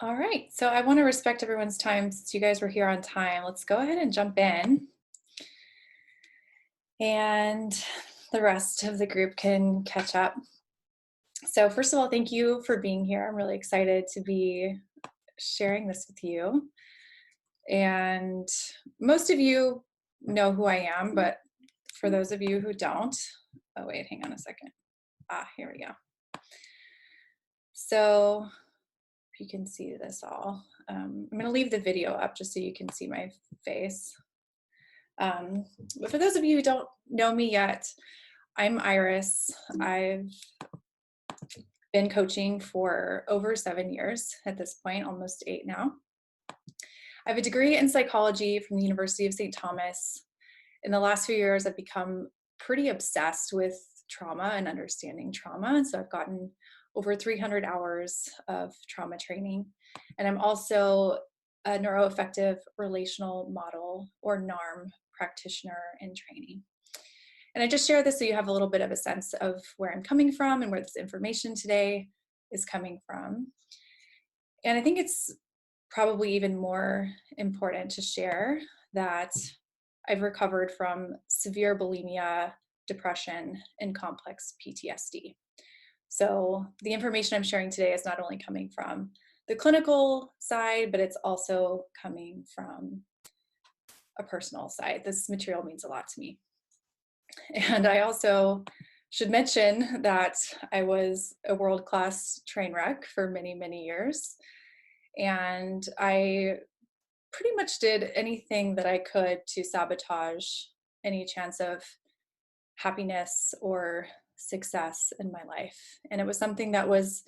All right, so I want to respect everyone's time since you guys were here on time. Let's go ahead and jump in, and the rest of the group can catch up. So, first of all, thank you for being here. I'm really excited to be sharing this with you. And most of you know who I am, but for those of you who don't, oh, wait, hang on a second. Here we go. So, if you can see this all, I'm going to leave the video up just so you can see my face. But for those of you who don't know me yet, I'm Iris. I've been coaching for over 7 years at this point, almost 8 now. I have a degree in psychology from the University of St. Thomas. In the last few years, I've become pretty obsessed with trauma and understanding trauma. And so I've gotten over 300 hours of trauma training. And I'm also a neuroaffective relational model or NARM practitioner in training. And I just share this so you have a little bit of a sense of where I'm coming from and where this information today is coming from. And I think it's probably even more important to share that I've recovered from severe bulimia, depression, and complex PTSD. So the information I'm sharing today is not only coming from the clinical side, but it's also coming from a personal side. This material means a lot to me. And I also should mention that I was a world-class train wreck for many, many years. And I pretty much did anything that I could to sabotage any chance of happiness or success in my life. And it was something that was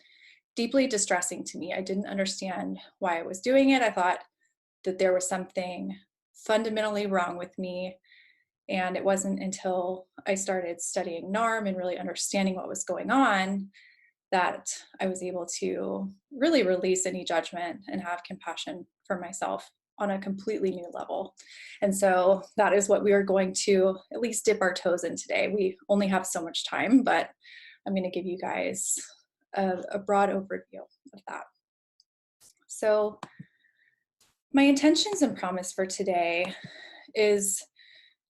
deeply distressing to me. I didn't understand why I was doing it. I thought that there was something fundamentally wrong with me. And it wasn't until I started studying NARM and really understanding what was going on that I was able to really release any judgment and have compassion for myself on a completely new level. And so that is what we are going to at least dip our toes in today. We only have so much time, but I'm going to give you guys a broad overview of that. So, my intentions and promise for today is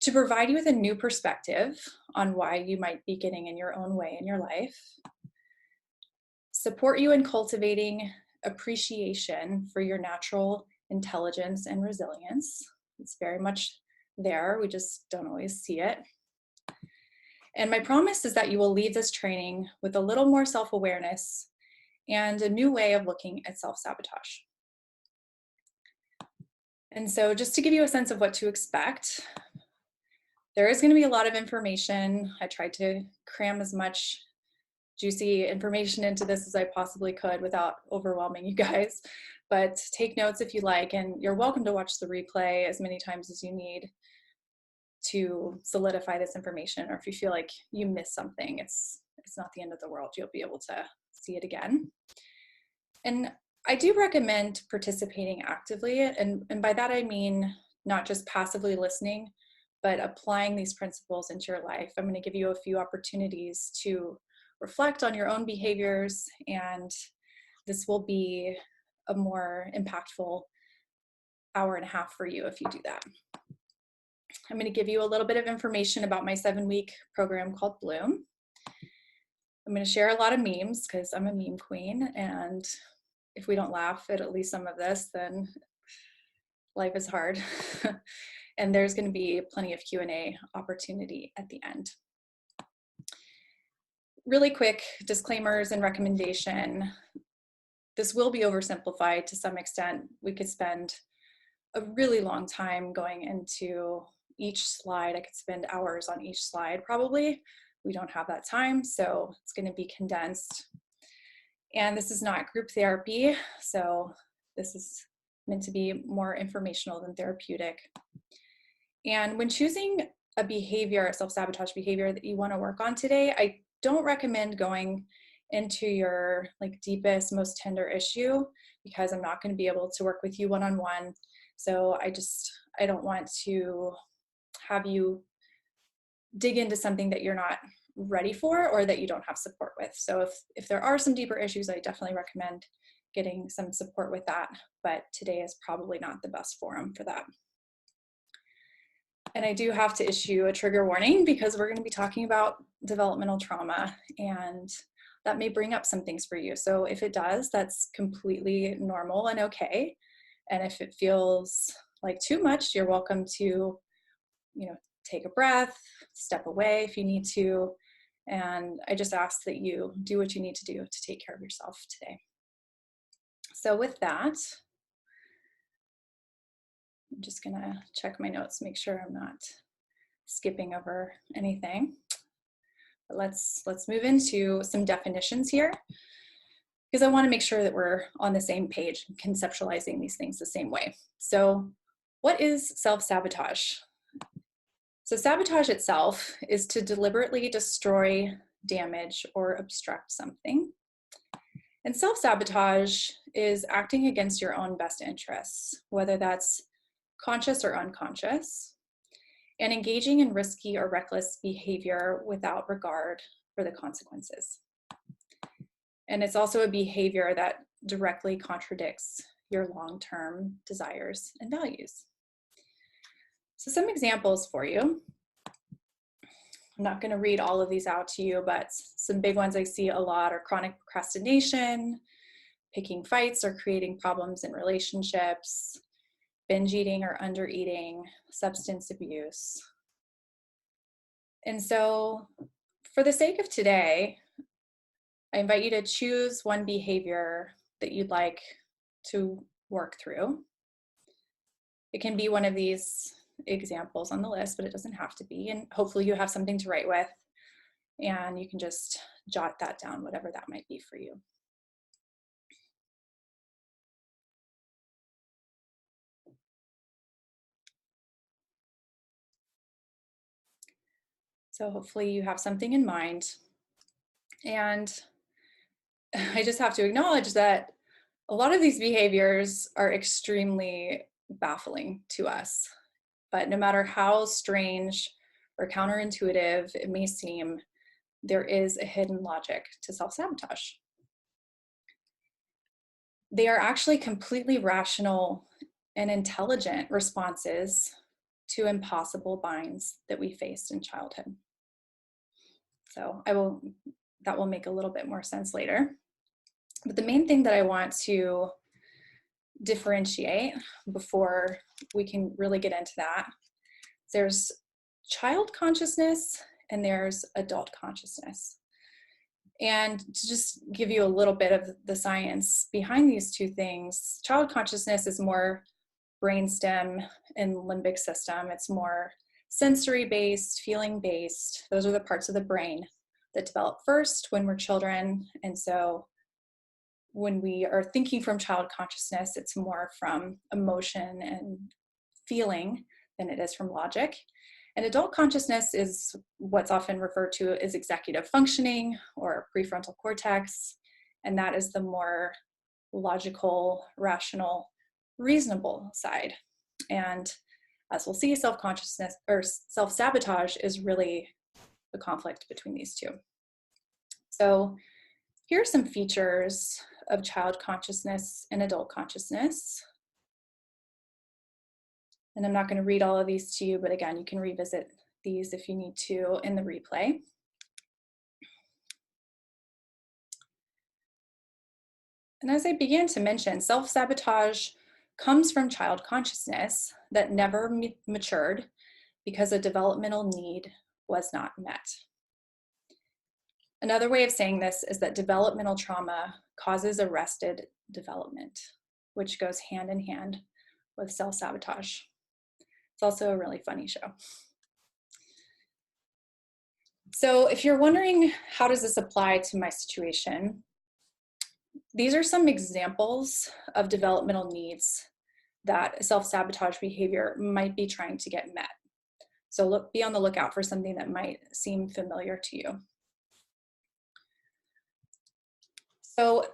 to provide you with a new perspective on why you might be getting in your own way in your life, support you in cultivating appreciation for your natural intelligence and resilience. It's very much there, we just don't always see it. And my promise is that you will leave this training with a little more self-awareness and a new way of looking at self-sabotage. And so just to give you a sense of what to expect, there is going to be a lot of information. I tried to cram as much juicy information into this as I possibly could without overwhelming you guys. But take notes if you like, and you're welcome to watch the replay as many times as you need to solidify this information. Or if you feel like you missed something, it's not the end of the world. You'll be able to see it again. And I do recommend participating actively. And by that, I mean not just passively listening, but applying these principles into your life. I'm going to give you a few opportunities to reflect on your own behaviors, and this will be a more impactful hour and a half for you if you do that. I'm going to give you a little bit of information about my 7-week program called Bloom. I'm going to share a lot of memes because I'm a meme queen, and if we don't laugh at least some of this, then life is hard. And there's going to be plenty of Q&A opportunity at the end. Really quick disclaimers and recommendation. This will be oversimplified to some extent. We could spend a really long time going into each slide. I could spend hours on each slide probably. We don't have that time, so it's going to be condensed. And this is not group therapy, so this is meant to be more informational than therapeutic. And when choosing a behavior, a self-sabotage behavior that you want to work on today, I don't recommend going into your deepest, most tender issue, because I'm not going to be able to work with you one-on-one. So I don't want to have you dig into something that you're not ready for or that you don't have support with. So if there are some deeper issues, I definitely recommend getting some support with that, but today is probably not the best forum for that. And I do have to issue a trigger warning because we're going to be talking about developmental trauma, and that may bring up some things for you. So if it does, that's completely normal and okay. And if it feels like too much, you're welcome to, take a breath, step away if you need to. And I just ask that you do what you need to do to take care of yourself today. So with that, I'm just gonna check my notes, make sure I'm not skipping over anything. But let's move into some definitions here, because I want to make sure that we're on the same page, conceptualizing these things the same way. So what is self-sabotage? So sabotage itself is to deliberately destroy, damage, or obstruct something. And self-sabotage is acting against your own best interests, whether that's conscious or unconscious, and engaging in risky or reckless behavior without regard for the consequences. And it's also a behavior that directly contradicts your long-term desires and values. So some examples for you. I'm not going to read all of these out to you, but some big ones I see a lot are chronic procrastination, picking fights or creating problems in relationships, binge eating or under eating, substance abuse. And so for the sake of today, I invite you to choose one behavior that you'd like to work through. It can be one of these examples on the list, but it doesn't have to be. And hopefully you have something to write with, and you can just jot that down, whatever that might be for you. So hopefully you have something in mind. And I just have to acknowledge that a lot of these behaviors are extremely baffling to us. But no matter how strange or counterintuitive it may seem, there is a hidden logic to self-sabotage. They are actually completely rational and intelligent responses to impossible binds that we faced in childhood. So that will make a little bit more sense later. But the main thing that I want to differentiate before we can really get into that, there's child consciousness and there's adult consciousness. And to just give you a little bit of the science behind these two things, child consciousness is more brainstem and limbic system. It's more sensory-based, feeling-based. Those are the parts of the brain that develop first when we're children. And so when we are thinking from child consciousness, it's more from emotion and feeling than it is from logic. And adult consciousness is what's often referred to as executive functioning or prefrontal cortex. And that is the more logical, rational, reasonable side. And as we'll see, self-consciousness or self-sabotage is really the conflict between these two. So here are some features of child consciousness and adult consciousness. And I'm not going to read all of these to you, but again, you can revisit these if you need to in the replay. And as I began to mention, self-sabotage comes from child consciousness that never matured because a developmental need was not met. Another way of saying this is that developmental trauma causes arrested development, which goes hand in hand with self-sabotage. It's also a really funny show. So if you're wondering, how does this apply to my situation? These are some examples of developmental needs that self-sabotage behavior might be trying to get met. So be on the lookout for something that might seem familiar to you. So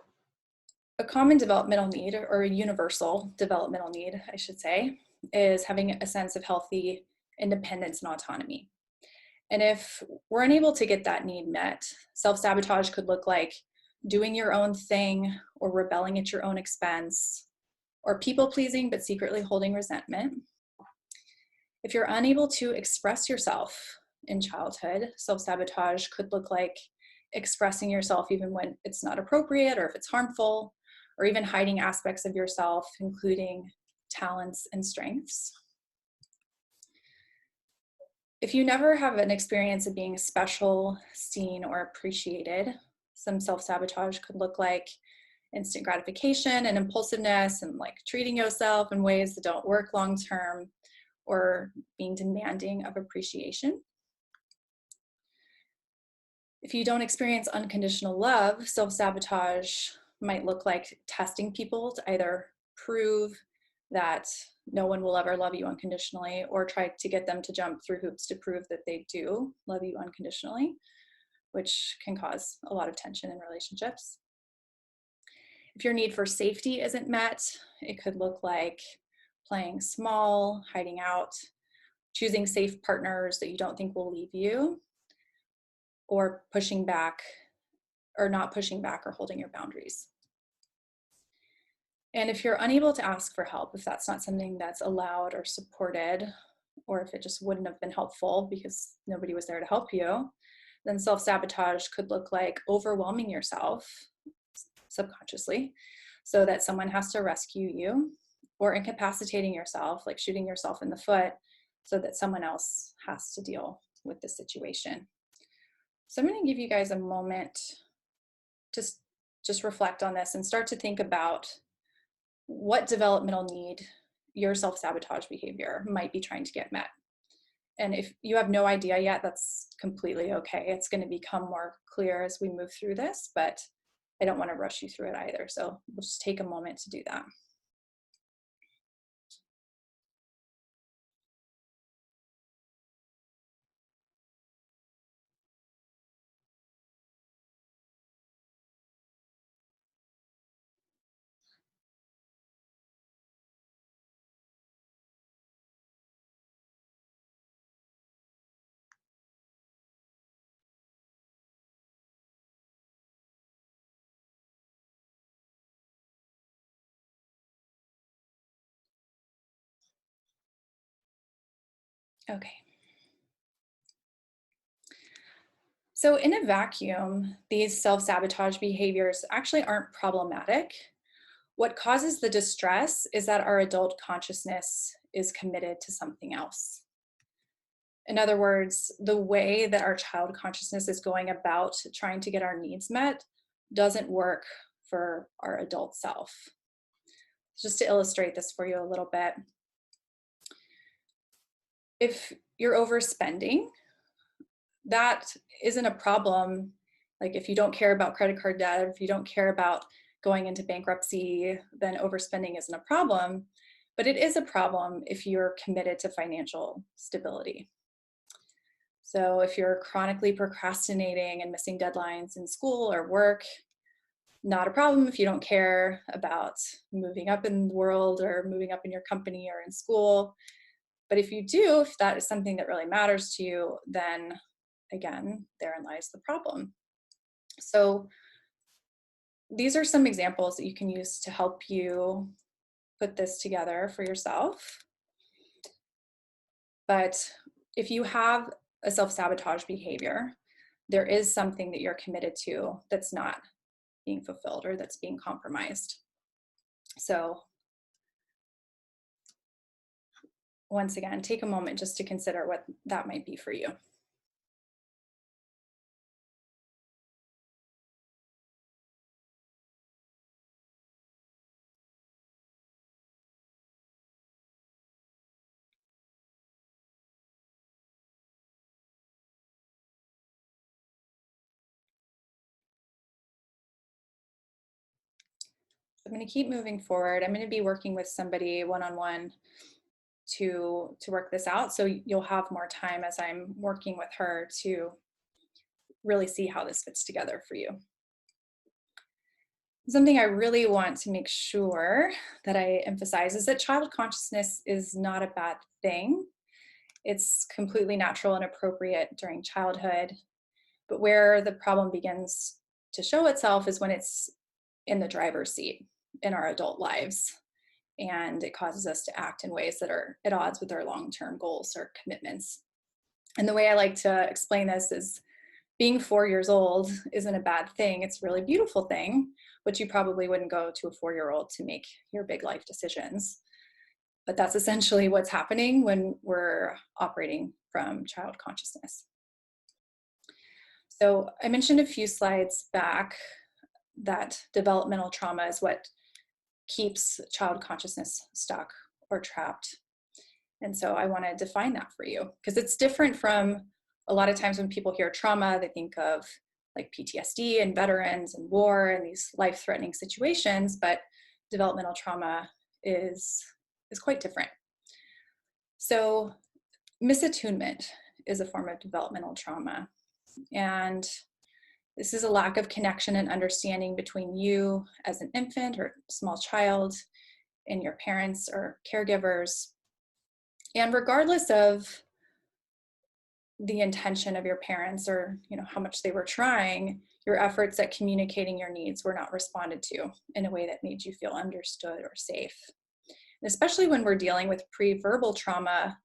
a common developmental need, or a universal developmental need, I should say, is having a sense of healthy independence and autonomy. And if we're unable to get that need met, self-sabotage could look like doing your own thing or rebelling at your own expense, or people pleasing but secretly holding resentment. If you're unable to express yourself in childhood, self-sabotage could look like expressing yourself even when it's not appropriate or if it's harmful, or even hiding aspects of yourself, including talents and strengths. If you never have an experience of being special, seen, or appreciated, some self-sabotage could look like instant gratification and impulsiveness and like treating yourself in ways that don't work long-term, or being demanding of appreciation. If you don't experience unconditional love, self-sabotage might look like testing people to either prove that no one will ever love you unconditionally, or try to get them to jump through hoops to prove that they do love you unconditionally, which can cause a lot of tension in relationships. If your need for safety isn't met, it could look like playing small, hiding out, choosing safe partners that you don't think will leave you, or pushing back, or not pushing back or holding your boundaries. And if you're unable to ask for help, if that's not something that's allowed or supported, or if it just wouldn't have been helpful because nobody was there to help you, then self-sabotage could look like overwhelming yourself subconsciously so that someone has to rescue you, or incapacitating yourself, like shooting yourself in the foot, so that someone else has to deal with the situation. So I'm going to give you guys a moment to just reflect on this and start to think about what developmental need your self-sabotage behavior might be trying to get met. And if you have no idea yet, that's completely okay. It's going to become more clear as we move through this, but I don't want to rush you through it either. So we'll just take a moment to do that. Okay. So in a vacuum, these self-sabotage behaviors actually aren't problematic. What causes the distress is that our adult consciousness is committed to something else. In other words, the way that our child consciousness is going about trying to get our needs met doesn't work for our adult self. Just to illustrate this for you a little bit, if you're overspending, that isn't a problem. Like if you don't care about credit card debt, if you don't care about going into bankruptcy, then overspending isn't a problem. But it is a problem if you're committed to financial stability. So if you're chronically procrastinating and missing deadlines in school or work, not a problem if you don't care about moving up in the world or moving up in your company or in school. But if you do, if that is something that really matters to you, then again, therein lies the problem. So these are some examples that you can use to help you put this together for yourself. But if you have a self-sabotage behavior, there is something that you're committed to that's not being fulfilled or that's being compromised. So once again, take a moment just to consider what that might be for you. I'm going to keep moving forward. I'm going to be working with somebody one-on-one to work this out. So you'll have more time as I'm working with her to really see how this fits together for you. Something I really want to make sure that I emphasize is that child consciousness is not a bad thing. It's completely natural and appropriate during childhood, but where the problem begins to show itself is when it's in the driver's seat in our adult lives. And it causes us to act in ways that are at odds with our long-term goals or commitments. And the way I like to explain this is being 4 years old isn't a bad thing. It's a really beautiful thing, but you probably wouldn't go to a 4-year-old to make your big life decisions. But that's essentially what's happening when we're operating from child consciousness. So I mentioned a few slides back that developmental trauma is what keeps child consciousness stuck or trapped. And so I want to define that for you because it's different from a lot of times when people hear trauma, they think of like PTSD and veterans and war and these life-threatening situations, but developmental trauma is quite different. So misattunement is a form of developmental trauma. And this is a lack of connection and understanding between you as an infant or small child and your parents or caregivers. And regardless of the intention of your parents or how much they were trying, your efforts at communicating your needs were not responded to in a way that made you feel understood or safe. And especially when we're dealing with pre-verbal trauma,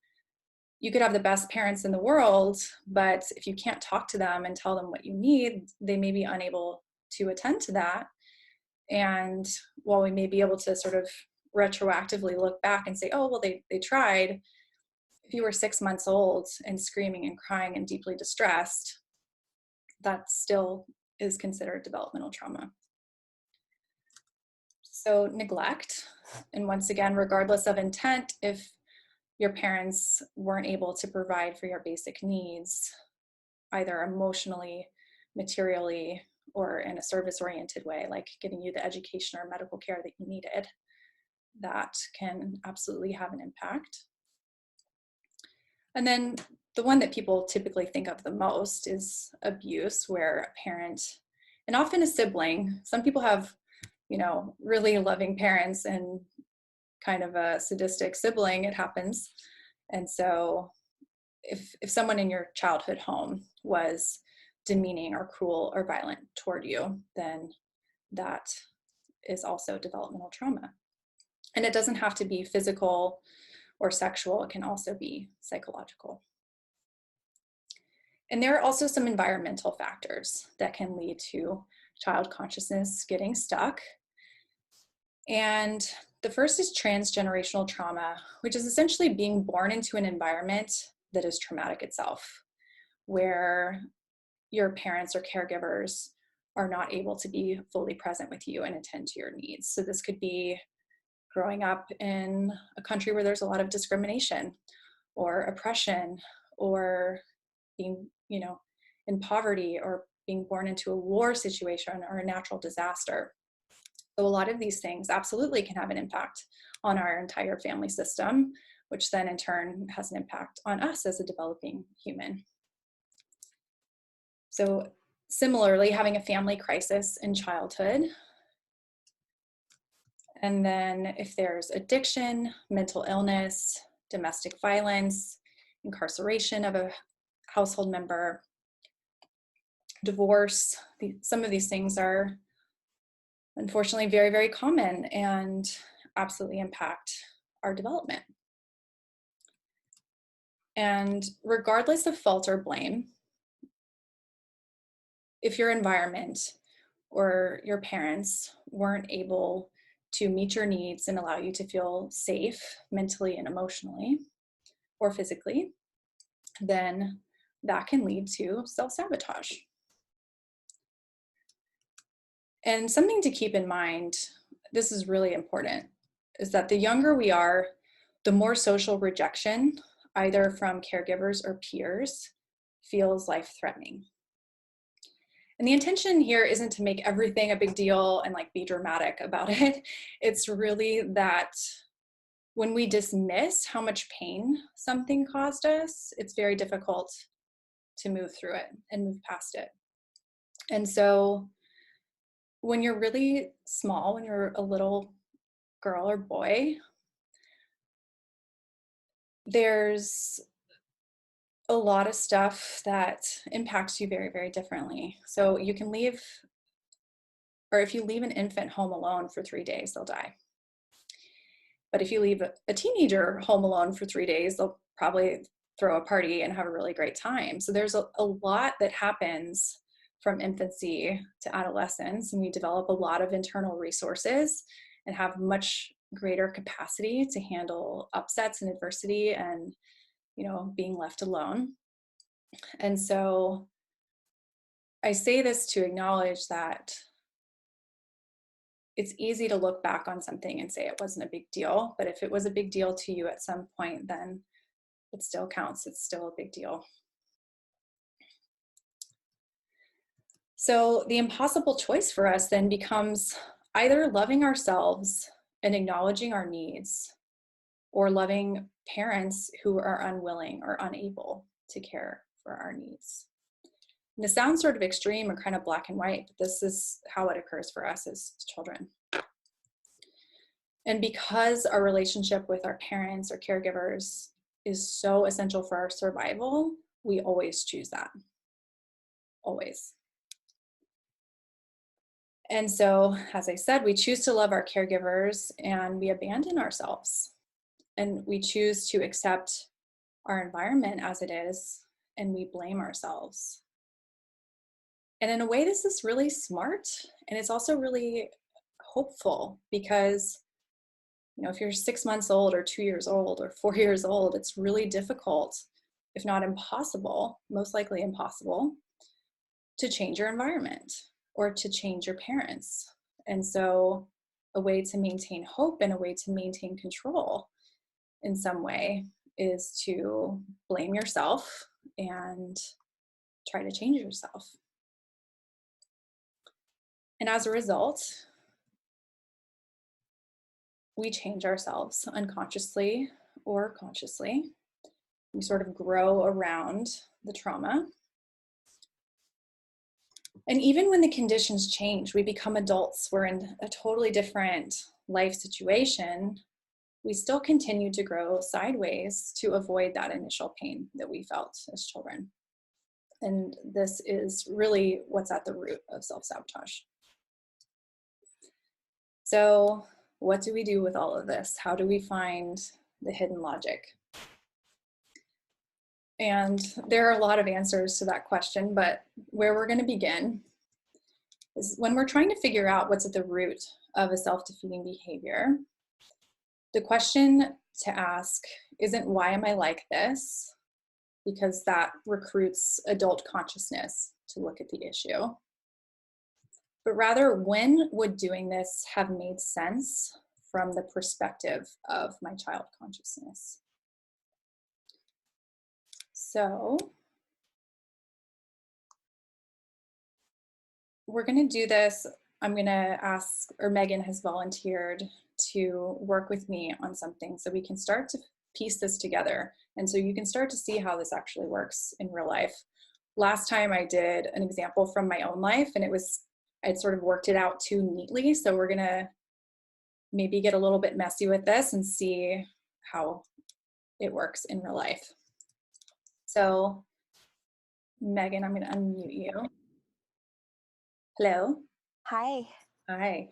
you could have the best parents in the world, but if you can't talk to them and tell them what you need, they may be unable to attend to that. And while we may be able to sort of retroactively look back and say, oh, well, they tried, if you were 6 months old and screaming and crying and deeply distressed, that still is considered developmental trauma. So neglect, and once again, regardless of intent, if your parents weren't able to provide for your basic needs, either emotionally, materially, or in a service-oriented way, like getting you the education or medical care that you needed, that can absolutely have an impact. And then the one that people typically think of the most is abuse, where a parent, and often a sibling, some people have, really loving parents and kind of a sadistic sibling, it happens. And so if someone in your childhood home was demeaning or cruel or violent toward you, then that is also developmental trauma. And it doesn't have to be physical or sexual, it can also be psychological. And there are also some environmental factors that can lead to child consciousness getting stuck. And the first is transgenerational trauma, which is essentially being born into an environment that is traumatic itself, where your parents or caregivers are not able to be fully present with you and attend to your needs. So this could be growing up in a country where there's a lot of discrimination or oppression, or being, in poverty, or being born into a war situation or a natural disaster. So a lot of these things absolutely can have an impact on our entire family system, which then in turn has an impact on us as a developing human. So similarly, having a family crisis in childhood. And then if there's addiction, mental illness, domestic violence, incarceration of a household member, divorce, some of these things are unfortunately very, very common and absolutely impact our development. And regardless of fault or blame, if your environment or your parents weren't able to meet your needs and allow you to feel safe mentally and emotionally or physically, then that can lead to self-sabotage. And something to keep in mind, this is really important, is that the younger we are, the more social rejection, either from caregivers or peers, feels life-threatening. And the intention here isn't to make everything a big deal and like be dramatic about it. It's really that when we dismiss how much pain something caused us, it's very difficult to move through it and move past it. And so when you're really small, when you're a little girl or boy, there's a lot of stuff that impacts you very, very differently. So you can leave or if you leave an infant home alone for 3 days, they'll die. But if you leave a teenager home alone for 3 days, they'll probably throw a party and have a really great time. So there's a lot that happens from infancy to adolescence, and we develop a lot of internal resources and have much greater capacity to handle upsets and adversity and, you know, being left alone. And so I say this to acknowledge that it's easy to look back on something and say it wasn't a big deal, but if it was a big deal to you at some point, then it still counts. It's still a big deal. So the impossible choice for us then becomes either loving ourselves and acknowledging our needs, or loving parents who are unwilling or unable to care for our needs. And this sounds sort of extreme or kind of black and white, but this is how it occurs for us as children. And because our relationship with our parents or caregivers is so essential for our survival, we always choose that. Always. And so, as I said, we choose to love our caregivers and we abandon ourselves. And we choose to accept our environment as it is, and we blame ourselves. And in a way, this is really smart, and it's also really hopeful, because, you know, if you're 6 months old or 2 years old or 4 years old, it's really difficult, if not impossible, most likely impossible, to change your environment or to change your parents. And so a way to maintain hope and a way to maintain control in some way is to blame yourself and try to change yourself. And as a result, we change ourselves unconsciously or consciously. We sort of grow around the trauma. And even when the conditions change, we become adults, we're in a totally different life situation, we still continue to grow sideways to avoid that initial pain that we felt as children. And this is really what's at the root of self-sabotage. So what do we do with all of this? How do we find the hidden logic? And there are a lot of answers to that question, but where we're going to begin is when we're trying to figure out what's at the root of a self-defeating behavior. The question to ask isn't, why am I like this? Because that recruits adult consciousness to look at the issue. But rather, when would doing this have made sense from the perspective of my child consciousness? So we're going to do this. I'm going to ask, or Megan has volunteered to work with me on something so we can start to piece this together. And so you can start to see how this actually works in real life. Last time I did an example from my own life, and I'd sort of worked it out too neatly. So we're going to maybe get a little bit messy with this and see how it works in real life. So Megan, I'm going to unmute you. Hello. Hi. Hi.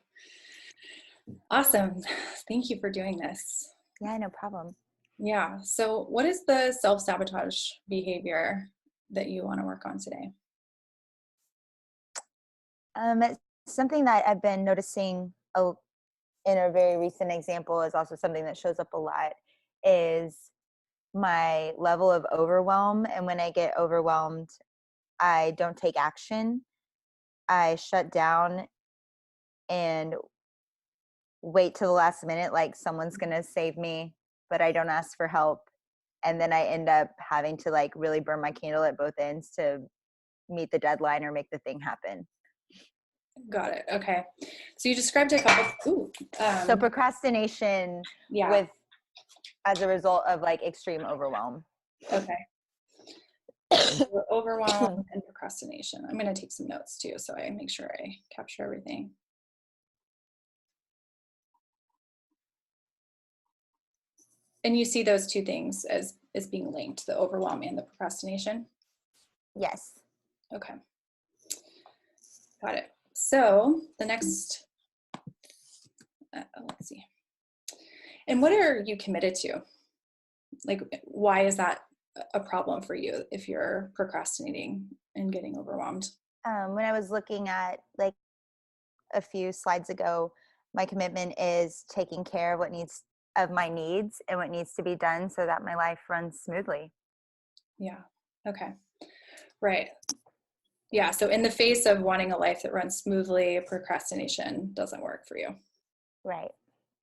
Awesome. Thank you for doing this. Yeah, no problem. Yeah. So what is the self-sabotage behavior that you want to work on today? It's something that I've been noticing in a very recent example, is also something that shows up a lot, is my level of overwhelm. And when I get overwhelmed, I don't take action. I shut down and wait till the last minute, like someone's going to save me, but I don't ask for help. And then I end up having to like really burn my candle at both ends to meet the deadline or make the thing happen. Got it. Okay. So you described a couple. So procrastination yeah. as a result of like extreme overwhelm. Okay. So overwhelm and procrastination. I'm going to take some notes too, so I make sure I capture everything. And you see those two things as being linked, the overwhelm and the procrastination? Yes. Okay. Got it. So the next, let's see. And what are you committed to? Like, why is that a problem for you if you're procrastinating and getting overwhelmed? When I was looking at like a few slides ago, my commitment is taking care of my needs and what needs to be done so that my life runs smoothly. Yeah. Okay. Right. Yeah. So in the face of wanting a life that runs smoothly, procrastination doesn't work for you. Right.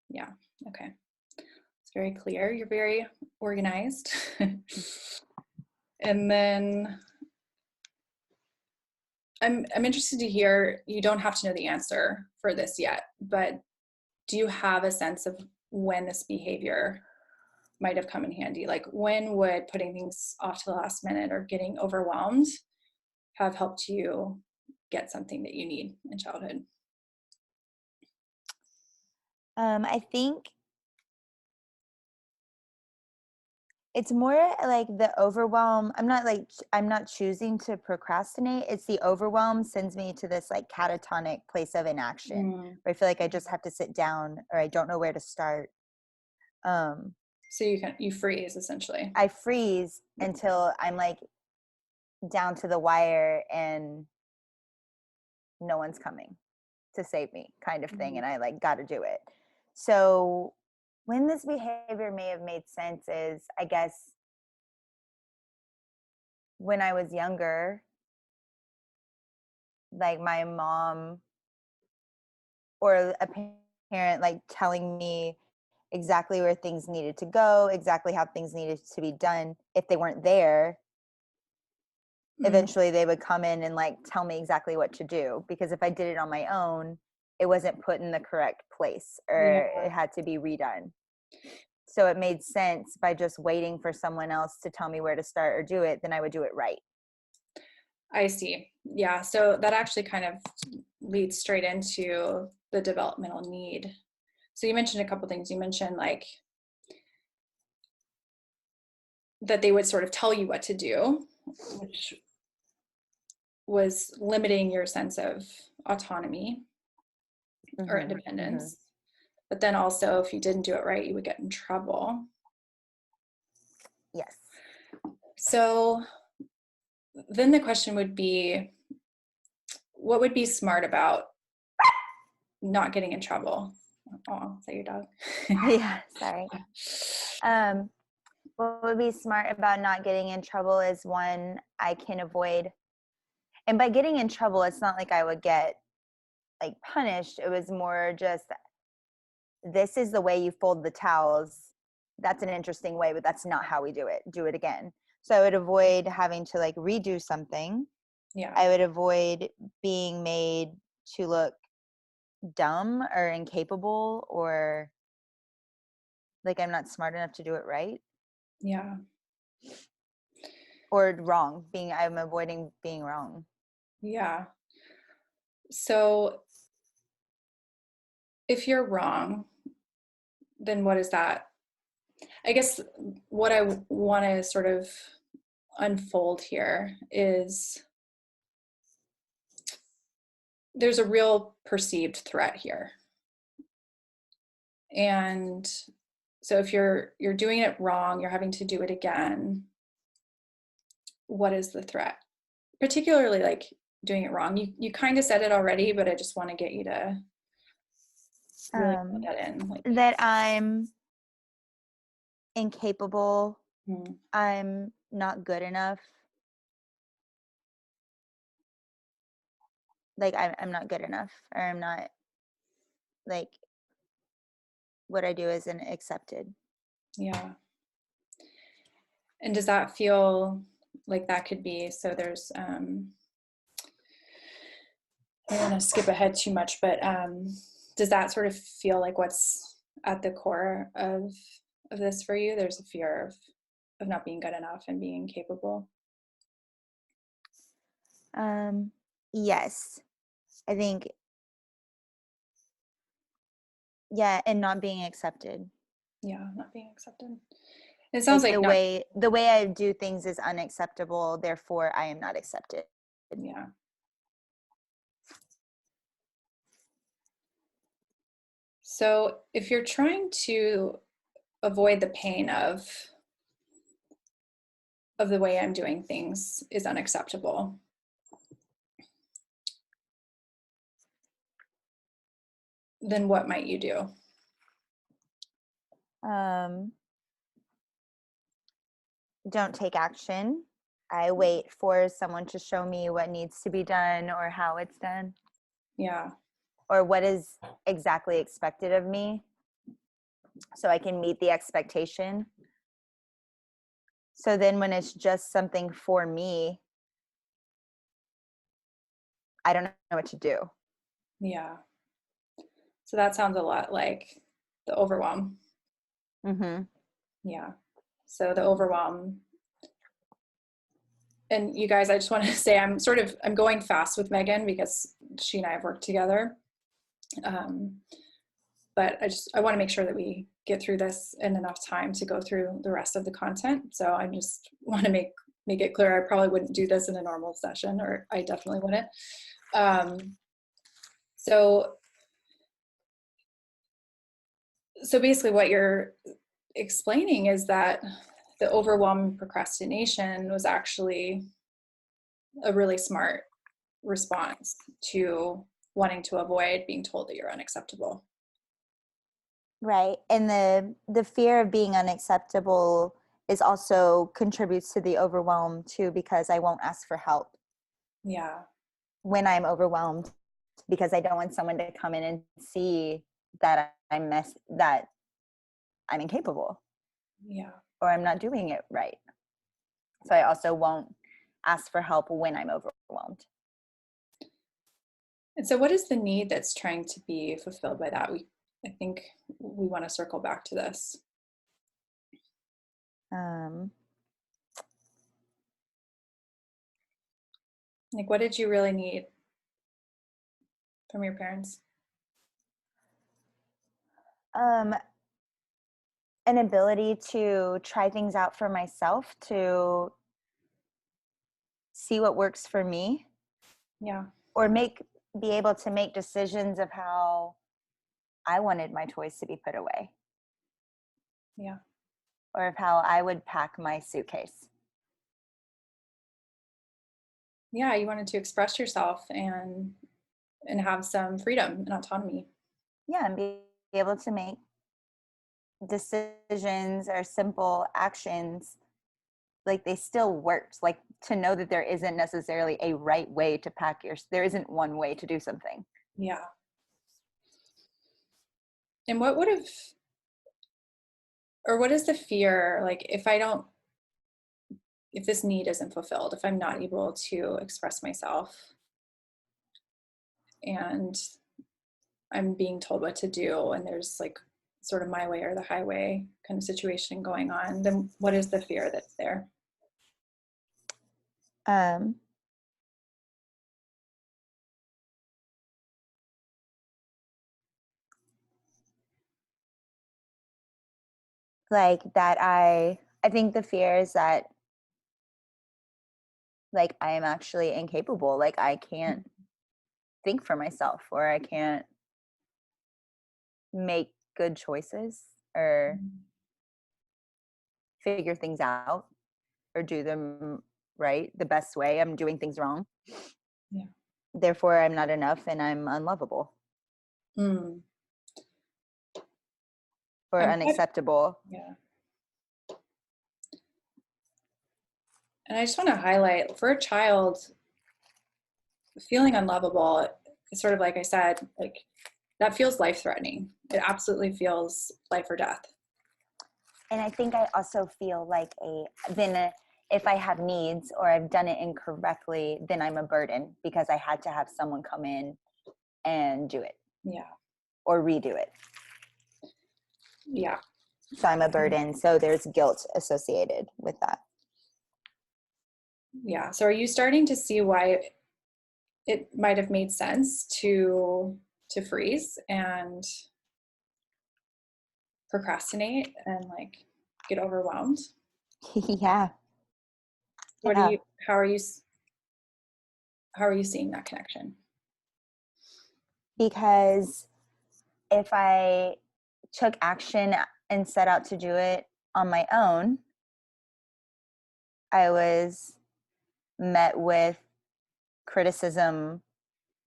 Yeah. Okay. It's very clear. You're very organized. And then I'm interested to hear, you don't have to know the answer for this yet, but do you have a sense of when this behavior might have come in handy? Like, when would putting things off to the last minute or getting overwhelmed have helped you get something that you need in childhood? I think it's more like the overwhelm. I'm not choosing to procrastinate. It's the overwhelm sends me to this like catatonic place of inaction Mm. where I feel like I just have to sit down or I don't know where to start. Um, So you freeze essentially. I freeze until I'm like down to the wire and no one's coming to save me kind of thing. Mhm. And I like got to do it. So when this behavior may have made sense is, I guess, when I was younger, like my mom or a parent like telling me exactly where things needed to go, exactly how things needed to be done. If they weren't there, Mm. eventually they would come in and like tell me exactly what to do, because if I did it on my own, it wasn't put in the correct place Yeah, or it had to be redone. So it made sense by just waiting for someone else to tell me where to start or do it, then I would do it right. I see. Yeah, so that actually kind of leads straight into the developmental need. So you mentioned a couple things. You mentioned like that they would sort of tell you what to do, which was limiting your sense of autonomy or Mm-hmm, mm-hmm. independence. But then also, if you didn't do it right, you would get in trouble. Yes. So then the question would be, what would be smart about not getting in trouble? Oh, is that your dog? Yeah, sorry. Um, what would be smart about not getting in trouble is, one, I can avoid, and by getting in trouble, it's not like I would get like punished. It was more just, this is the way you fold the towels. That's an interesting way, but that's not how we do it. Do it again. So I would avoid having to like redo something. Yeah, I would avoid being made to look dumb or incapable or like I'm not smart enough to do it right yeah, or wrong. I'm avoiding being wrong. yeah. So if you're wrong, then what is that? I guess what I want to sort of unfold here is there's a real perceived threat here. And so if you're doing it wrong, you're having to do it again, what is the threat? Particularly like doing it wrong. You kind of said it already, but I just want to get you to really put Um, that in. Like, that I'm incapable, hmm, I'm not good enough. Like I'm not good enough, or I'm not like what I do isn't accepted. yeah. And does that feel like that could be, so there's I don't want to skip ahead too much, but does that sort of feel like what's at the core of this for you? There's a fear of not being good enough and being incapable. Um, yes, I think, yeah, and not being accepted. Yeah, not being accepted. It sounds Like like not. the way I do things is unacceptable, therefore I am not accepted. Yeah. So if you're trying to avoid the pain of the way I'm doing things is unacceptable, then what might you do? Um, don't take action. I wait for someone to show me what needs to be done or how it's done Yeah. or what is exactly expected of me so I can meet the expectation. So then when it's just something for me, I don't know what to do. Yeah. So that sounds a lot like the overwhelm. Mm-hmm. Yeah. So the overwhelm. And you guys, I just want to say I'm going fast with Megan because she and I have worked together. Um, but I want to make sure that we get through this in enough time to go through the rest of the content. So I just want to make it clear I probably wouldn't do this in a normal session, or I definitely wouldn't. So basically what you're explaining is that the overwhelm procrastination was actually a really smart response to wanting to avoid being told that you're unacceptable. Right. And the fear of being unacceptable is also contributes to the overwhelm too, because I won't ask for help Yeah. when I'm overwhelmed, because I don't want someone to come in and see that that I'm incapable Yeah. or I'm not doing it right. So I also won't ask for help when I'm overwhelmed. And so what is the need that's trying to be fulfilled by that? I think we want to circle back to this. Um, Like, what did you really need from your parents? um, an ability to try things out for myself, to see what works for me, Yeah. or be able to make decisions of how I wanted my toys to be put away, Yeah. or of how I would pack my suitcase. Yeah. You wanted to express yourself and have some freedom and autonomy. Yeah, and be able to make decisions or simple actions like they still worked, like to know that there isn't necessarily a right way to there isn't one way to do something. Yeah. And what would have, or what is the fear, like, if this need isn't fulfilled, if I'm not able to express myself and I'm being told what to do and there's like sort of my way or the highway kind of situation going on, then what is the fear that's there? um like that I think the fear is that like I am actually incapable, like I can't think for myself or I can't make good choices or figure things out or do them right the best way. I'm doing things wrong. Yeah. Therefore, I'm not enough and I'm unlovable Mm. or I'm glad, unacceptable. yeah. And I just want to highlight for a child, feeling unlovable, it's sort of like I said, like that feels life threatening. It absolutely feels life or death. And I think I also feel like if I have needs or I've done it incorrectly, then I'm a burden because I had to have someone come in and do it Yeah. or redo it. Yeah. So I'm a burden. So there's guilt associated with that. Yeah. So are you starting to see why it might have made sense to freeze and procrastinate and like get overwhelmed? Yeah. What do Yeah. you how are you seeing that connection? Because if I took action and set out to do it on my own, I was met with criticism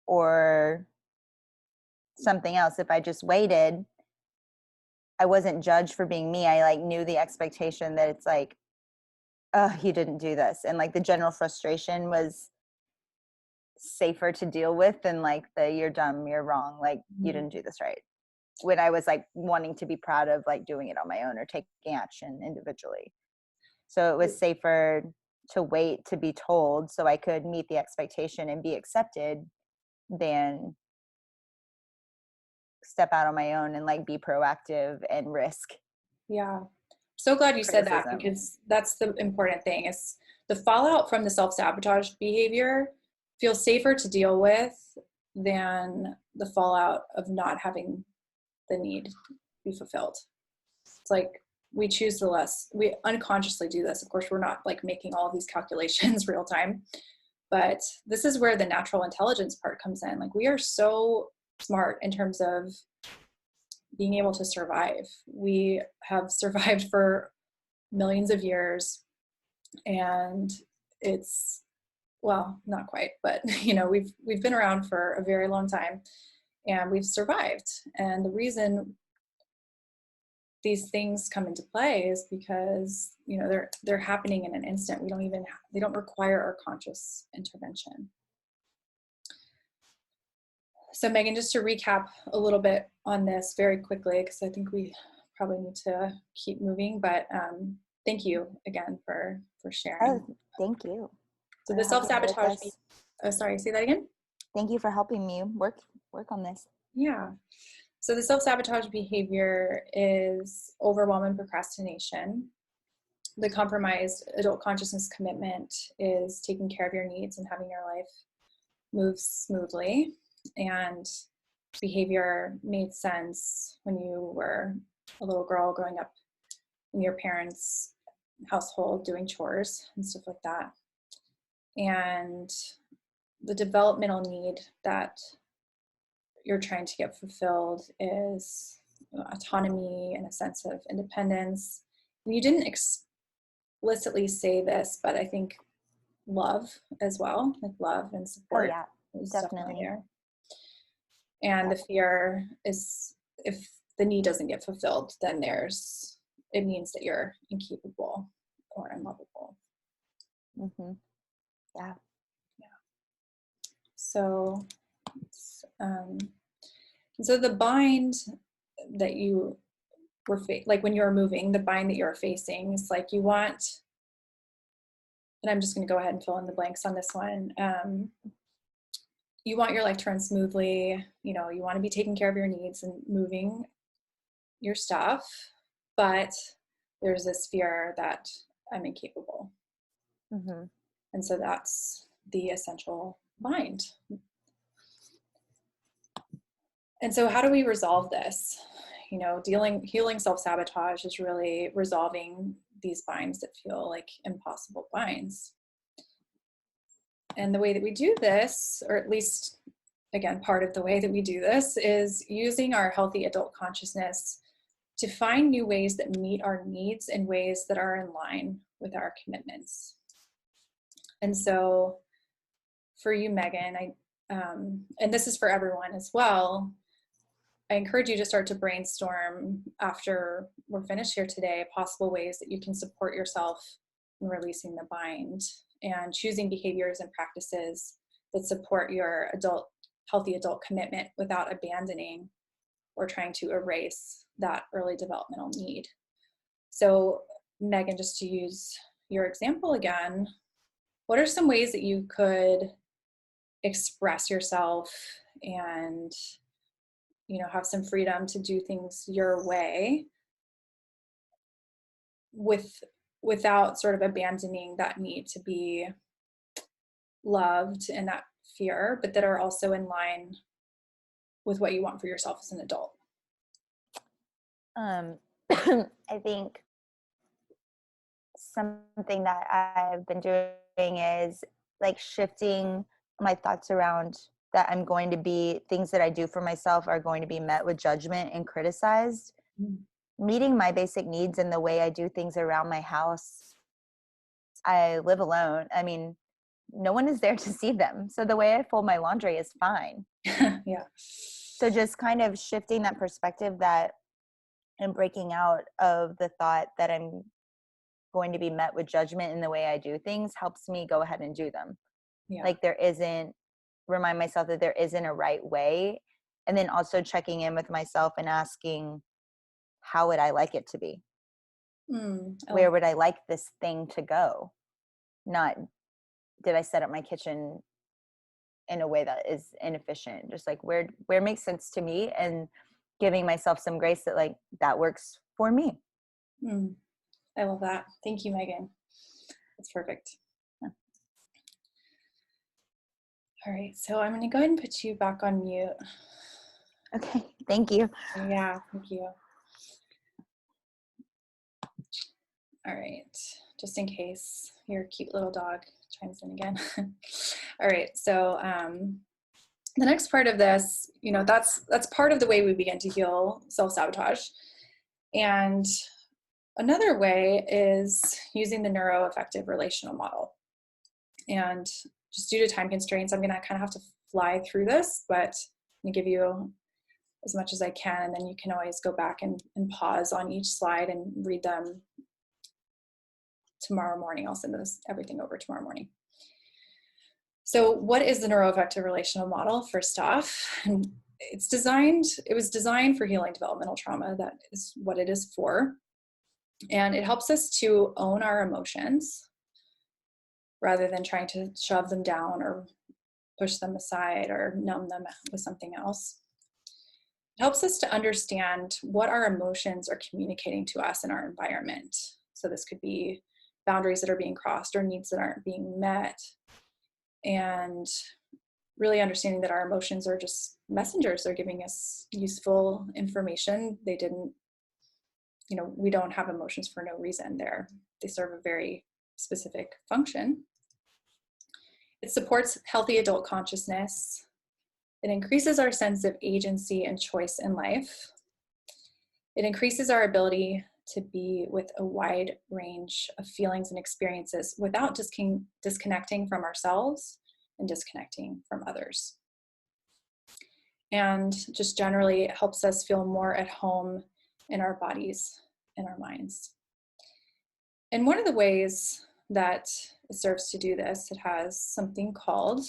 or something else. If I just waited, I wasn't judged for being me. I like knew the expectation that it's like, oh, you didn't do this. And like the general frustration was safer to deal with than like the you're dumb, you're wrong, like you Mhm. didn't do this right. When I was like wanting to be proud of like doing it on my own or taking action individually. So it was safer to wait to be told so I could meet the expectation and be accepted than step out on my own and like be proactive and risk Yeah. So glad you said that, criticism. because that's the important thing is the fallout from the self-sabotage behavior feels safer to deal with than the fallout of not having the need be fulfilled. It's like we choose the less, we unconsciously do this. Of course, we're not like making all of these calculations real time, but this is where the natural intelligence part comes in. Like we are so smart in terms of being able to survive. We have survived for millions of years, and it's, well, not quite, but you know, we've been around for a very long time and we've survived. And the reason these things come into play is because, you know, they're happening in an instant. We don't even, they don't require our conscious intervention. So Megan, just to recap a little bit on this very quickly, because I think we probably need to keep moving, but thank you again for sharing. Oh, thank you So for the helping me with self-sabotage, this. oh, sorry, say that again? Thank you for helping me work on this. Yeah. So the self-sabotage behavior is overwhelm and procrastination. The compromised adult consciousness commitment is taking care of your needs and having your life move smoothly. And behavior made sense when you were a little girl growing up in your parents' household doing chores and stuff like that. And the developmental need that you're trying to get fulfilled is autonomy and a sense of independence. And you didn't explicitly say this, but I think love as well, like love and Oh support yeah, is definitely definitely. there. And Yeah. the fear is if the need doesn't get fulfilled, then it means that you're incapable or unlovable. Mm-hmm. Yeah. Yeah. So, so the bind that you were like when you're moving, the bind that you're facing is like you want, and I'm just going to go ahead and fill in the blanks on this one. You want your life to run smoothly. You know, you want to be taking care of your needs and moving your stuff, but there's this fear that I'm incapable. Mm-hmm. And so that's the essential bind. And so how do we resolve this? You know, healing self-sabotage is really resolving these binds that feel like impossible binds. And the way that we do this, or at least, again, part of the way that we do this, is using our healthy adult consciousness to find new ways that meet our needs in ways that are in line with our commitments. And so for you, Megan, and this is for everyone as well, I encourage you to start to brainstorm after we're finished here today, possible ways that you can support yourself in releasing the bind and choosing behaviors and practices that support your healthy adult commitment without abandoning or trying to erase that early developmental need. So Megan, just to use your example again, what are some ways that you could express yourself and, you know, have some freedom to do things your way without sort of abandoning that need to be loved and that fear, but that are also in line with what you want for yourself as an adult? I think something that I've been doing is like shifting my thoughts around that things that I do for myself are going to be met with judgment and criticized. Mm. Meeting my basic needs and the way I do things around my house, I live alone. I mean, no one is there to see them. So the way I fold my laundry is fine. Yeah. So just kind of shifting that perspective that and breaking out of the thought that I'm going to be met with judgment in the way I do things helps me go ahead and do them. Yeah. Like remind myself that there isn't a right way. And then also checking in with myself and asking, how would I like it to be? Where would I like this thing to go? Not, did I set up my kitchen in a way that is inefficient? Just like where makes sense to me, and giving myself some grace that like that works for me. I love that. Thank you, Megan. That's perfect. Yeah. All right, so I'm going to go ahead and put you back on mute. Okay, thank you. Yeah, thank you. All right, just in case your cute little dog chimes in again. All right, so the next part of this, that's part of the way we begin to heal self-sabotage. And another way is using the neuroaffective relational model. And just due to time constraints, I'm going to kind of have to fly through this, but I'm going to give you as much as I can, and then you can always go back and pause on each slide and read them tomorrow morning. I'll send everything over tomorrow morning. So what is the neuroaffective relational model? First off, and it was designed for healing developmental trauma. That is what it is for. And it helps us to own our emotions rather than trying to shove them down or push them aside or numb them with something else. It helps us to understand what our emotions are communicating to us in our environment. So this could be boundaries that are being crossed or needs that aren't being met. And really understanding that our emotions are just messengers. They're giving us useful information. We don't have emotions for no reason. They serve a very specific function. It supports healthy adult consciousness. It increases our sense of agency and choice in life. It increases our ability to be with a wide range of feelings and experiences without disconnecting from ourselves and disconnecting from others. And just generally, it helps us feel more at home in our bodies and our minds. And one of the ways that it serves to do this, it has something called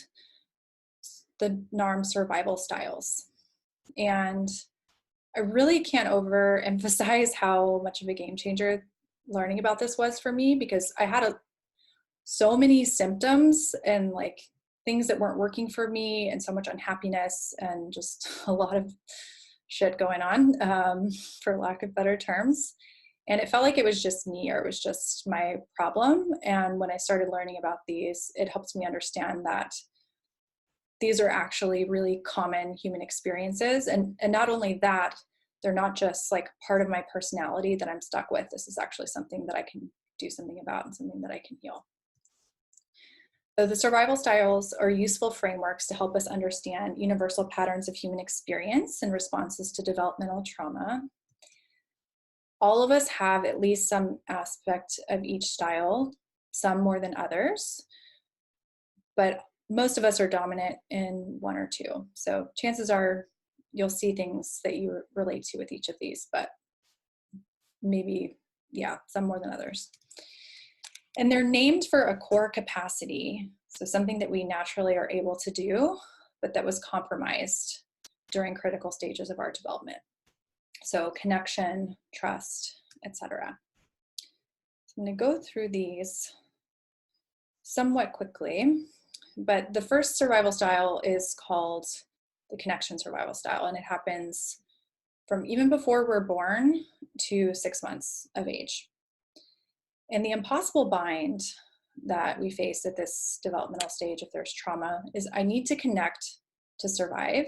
the NARM survival styles. And I really can't overemphasize how much of a game changer learning about this was for me, because I had so many symptoms and like things that weren't working for me, and so much unhappiness and just a lot of shit going on, for lack of better terms. And it felt like it was just me, or it was just my problem. And when I started learning about these, it helped me understand that these are actually really common human experiences. And not only that, they're not just like part of my personality that I'm stuck with. This is actually something that I can do something about and something that I can heal. So the survival styles are useful frameworks to help us understand universal patterns of human experience and responses to developmental trauma. All of us have at least some aspect of each style, some more than others, but most of us are dominant in one or two. So chances are you'll see things that you relate to with each of these, but maybe, some more than others. And they're named for a core capacity, so something that we naturally are able to do, but that was compromised during critical stages of our development. So connection, trust, etc. So I'm going to go through these somewhat quickly, but the first survival style is called the connection survival style, and it happens from even before we're born to 6 months of age. And the impossible bind that we face at this developmental stage, if there's trauma, is I need to connect to survive,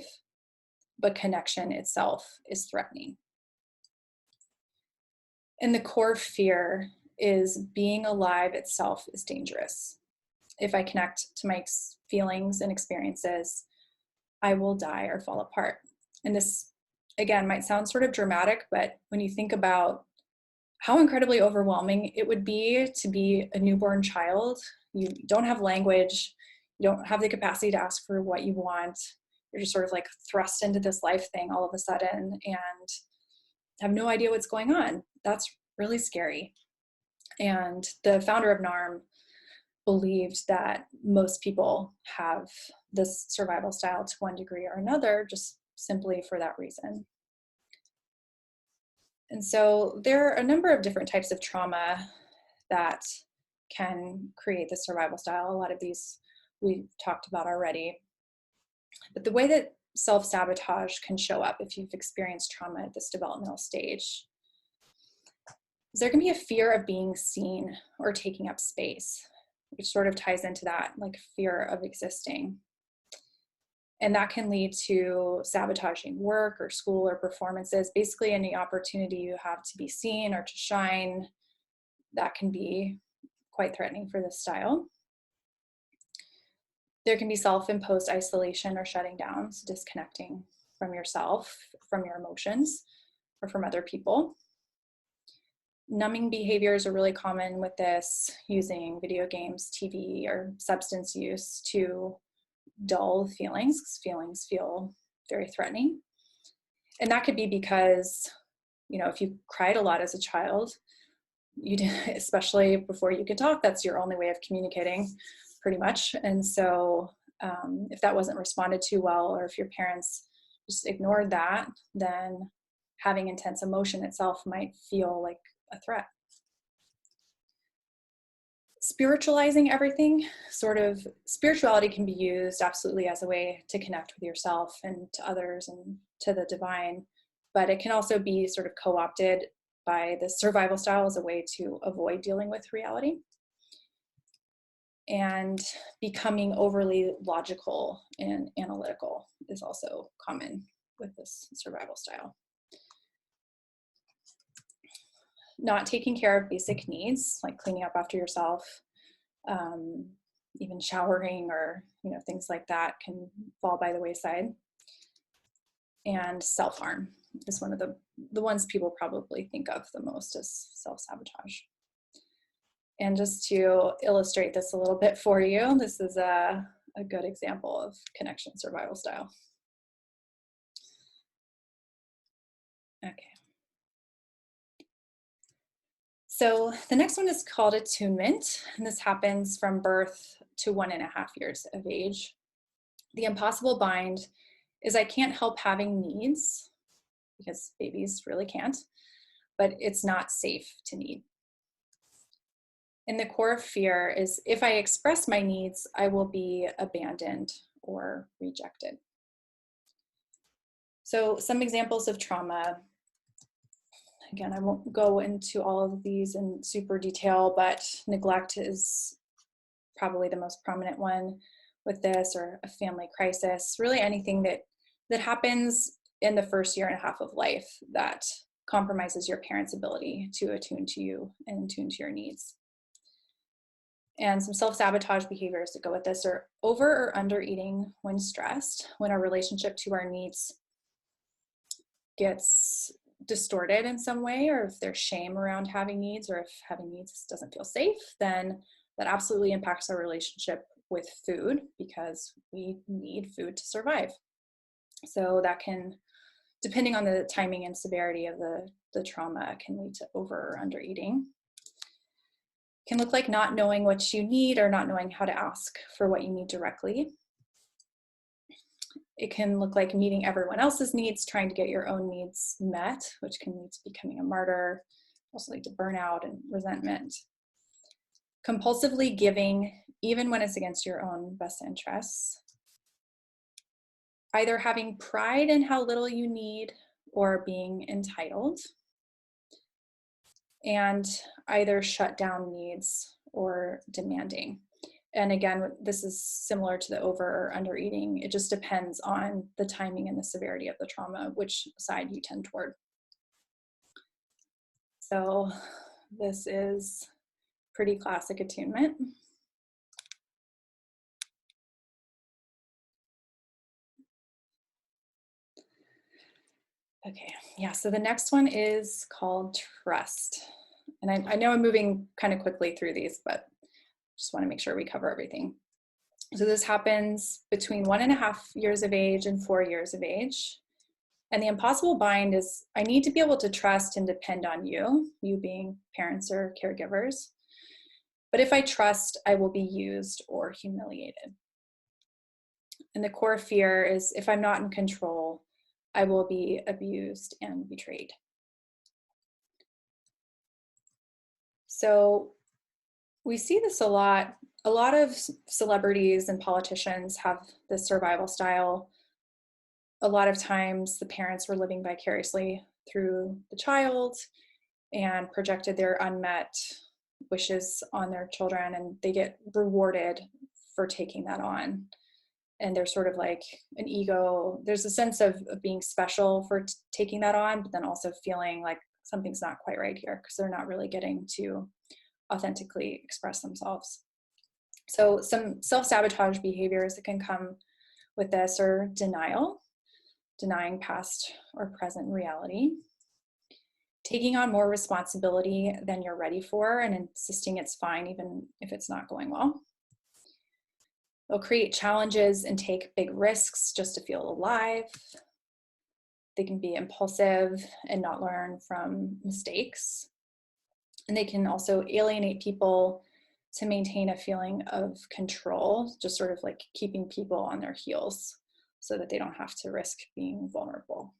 but connection itself is threatening. And the core fear is being alive itself is dangerous. If I connect to my feelings and experiences, I will die or fall apart. And this, again, might sound sort of dramatic, but when you think about how incredibly overwhelming it would be a newborn child, you don't have language, you don't have the capacity to ask for what you want. You're just sort of like thrust into this life thing all of a sudden and have no idea what's going on. That's really scary. And the founder of NARM believed that most people have this survival style to one degree or another, just simply for that reason. And so there are a number of different types of trauma that can create the survival style. A lot of these we've talked about already. But the way that self-sabotage can show up if you've experienced trauma at this developmental stage is there can be a fear of being seen or taking up space, which sort of ties into that, like fear of existing. And that can lead to sabotaging work or school or performances. Basically, any opportunity you have to be seen or to shine, that can be quite threatening for this style. There can be self-imposed isolation or shutting down, so disconnecting from yourself, from your emotions, or from other people. Numbing behaviors are really common with this, using video games, TV, or substance use to dull feelings, because feelings feel very threatening. And that could be because, if you cried a lot as a child, you did, especially before you could talk, that's your only way of communicating pretty much. And so if that wasn't responded to well, or if your parents just ignored that, then having intense emotion itself might feel like a threat. Spiritualizing everything, spirituality can be used absolutely as a way to connect with yourself and to others and to the divine, but it can also be sort of co-opted by the survival style as a way to avoid dealing with reality. And becoming overly logical and analytical is also common with this survival style. Not taking care of basic needs, like cleaning up after yourself, even showering or things like that can fall by the wayside. And self-harm is one of the ones people probably think of the most as self-sabotage. And just to illustrate this a little bit for you, this is a good example of connection survival style. Okay. So the next one is called attunement, and this happens from birth to 1.5 years of age. The impossible bind is I can't help having needs, because babies really can't, but it's not safe to need. And the core of fear is if I express my needs, I will be abandoned or rejected. So some examples of trauma. Again, I won't go into all of these in super detail, but neglect is probably the most prominent one with this, or a family crisis, really anything that happens in the first 1.5 years of life that compromises your parents' ability to attune to you and attune to your needs. And some self-sabotage behaviors that go with this are over or under eating when stressed, when our relationship to our needs gets distorted in some way, or if there's shame around having needs, or if having needs doesn't feel safe, then that absolutely impacts our relationship with food, because we need food to survive. So that can, depending on the timing and severity of the trauma, can lead to over or under eating. Can look like not knowing what you need or not knowing how to ask for what you need directly. It can look like meeting everyone else's needs, trying to get your own needs met, which can lead to becoming a martyr, also lead to burnout and resentment. Compulsively giving, even when it's against your own best interests. Either having pride in how little you need or being entitled. And either shut down needs or demanding. And again, this is similar to the over or under eating. It just depends on the timing and the severity of the trauma, which side you tend toward. So this is pretty classic attunement. Okay, yeah, so the next one is called trust. And I know I'm moving kind of quickly through these, but just want to make sure we cover everything. So this happens between 1.5 years of age and 4 years of age. And the impossible bind is I need to be able to trust and depend on you, you being parents or caregivers. But if I trust, I will be used or humiliated. And the core fear is if I'm not in control, I will be abused and betrayed. So we see this a lot. A lot of celebrities and politicians have this survival style. A lot of times the parents were living vicariously through the child and projected their unmet wishes on their children, and they get rewarded for taking that on. And there's sort of like an ego. There's a sense of being special for taking that on, but then also feeling like something's not quite right here because they're not really getting to authentically express themselves. So some self-sabotage behaviors that can come with this are denial, denying past or present reality, taking on more responsibility than you're ready for and insisting it's fine even if it's not going well. They'll create challenges and take big risks just to feel alive. They can be impulsive and not learn from mistakes. And they can also alienate people to maintain a feeling of control, just sort of like keeping people on their heels so that they don't have to risk being vulnerable.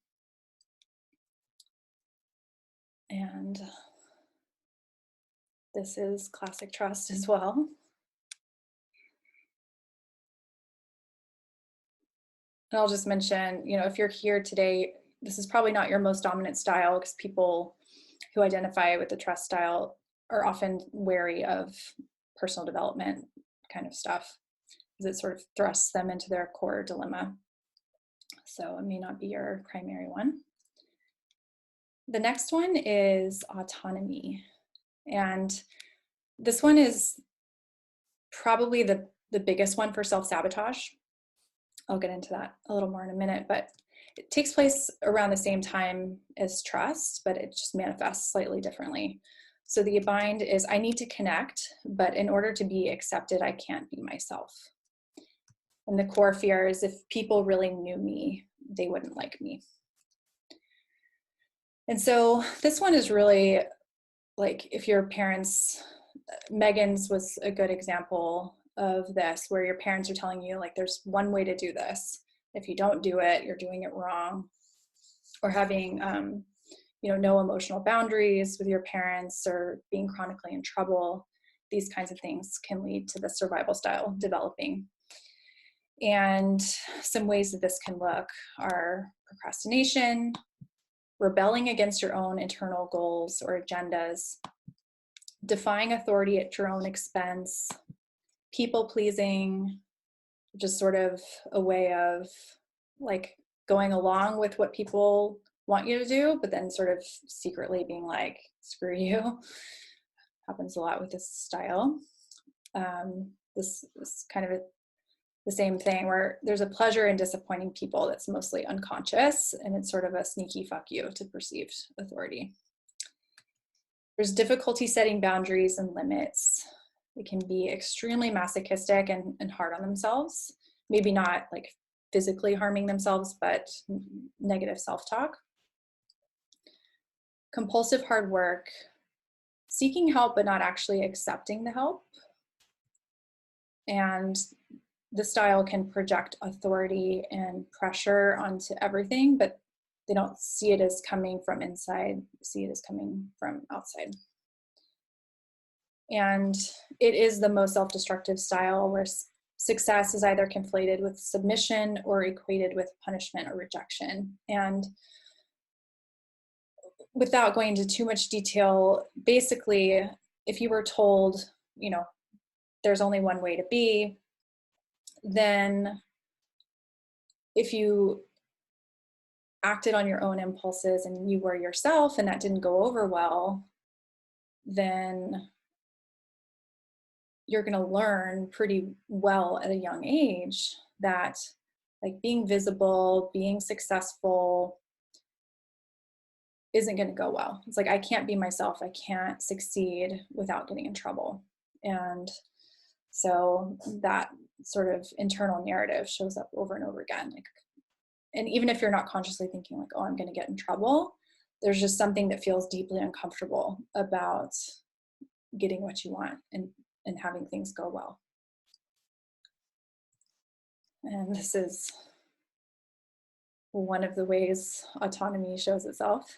And this is classic trust as well. And I'll just mention, if you're here today, this is probably not your most dominant style because people who identify with the trust style are often wary of personal development kind of stuff because it sort of thrusts them into their core dilemma. So it may not be your primary one. The next one is autonomy. And this one is probably the biggest one for self-sabotage. I'll get into that a little more in a minute, but it takes place around the same time as trust, but it just manifests slightly differently. So the bind is I need to connect, but in order to be accepted, I can't be myself. And the core fear is if people really knew me, they wouldn't like me. And so this one is really like if your parents, Megan's was a good example of this, where your parents are telling you like there's one way to do this. If you don't do it, you're doing it wrong. Or having no emotional boundaries with your parents or being chronically in trouble. These kinds of things can lead to the survival style developing. And some ways that this can look are procrastination, rebelling against your own internal goals or agendas, defying authority at your own expense, people pleasing, just sort of a way of like going along with what people want you to do, but then sort of secretly being like, screw you. Happens a lot with this style. This is kind of the same thing where there's a pleasure in disappointing people that's mostly unconscious, and it's sort of a sneaky fuck you to perceived authority. There's difficulty setting boundaries and limits. They can be extremely masochistic and hard on themselves. Maybe not like physically harming themselves, but negative self-talk. Compulsive hard work, seeking help but not actually accepting the help. And the style can project authority and pressure onto everything, but they don't see it as coming from inside, see it as coming from outside. And it is the most self-destructive style where success is either conflated with submission or equated with punishment or rejection. And without going into too much detail, basically, if you were told, there's only one way to be, then if you acted on your own impulses and you were yourself and that didn't go over well, then you're going to learn pretty well at a young age that like being visible, being successful, isn't going to go well. It's like, I can't be myself. I can't succeed without getting in trouble. And so that sort of internal narrative shows up over and over again. Like, and even if you're not consciously thinking like, oh, I'm going to get in trouble, there's just something that feels deeply uncomfortable about getting what you want and having things go well. And this is one of the ways autonomy shows itself.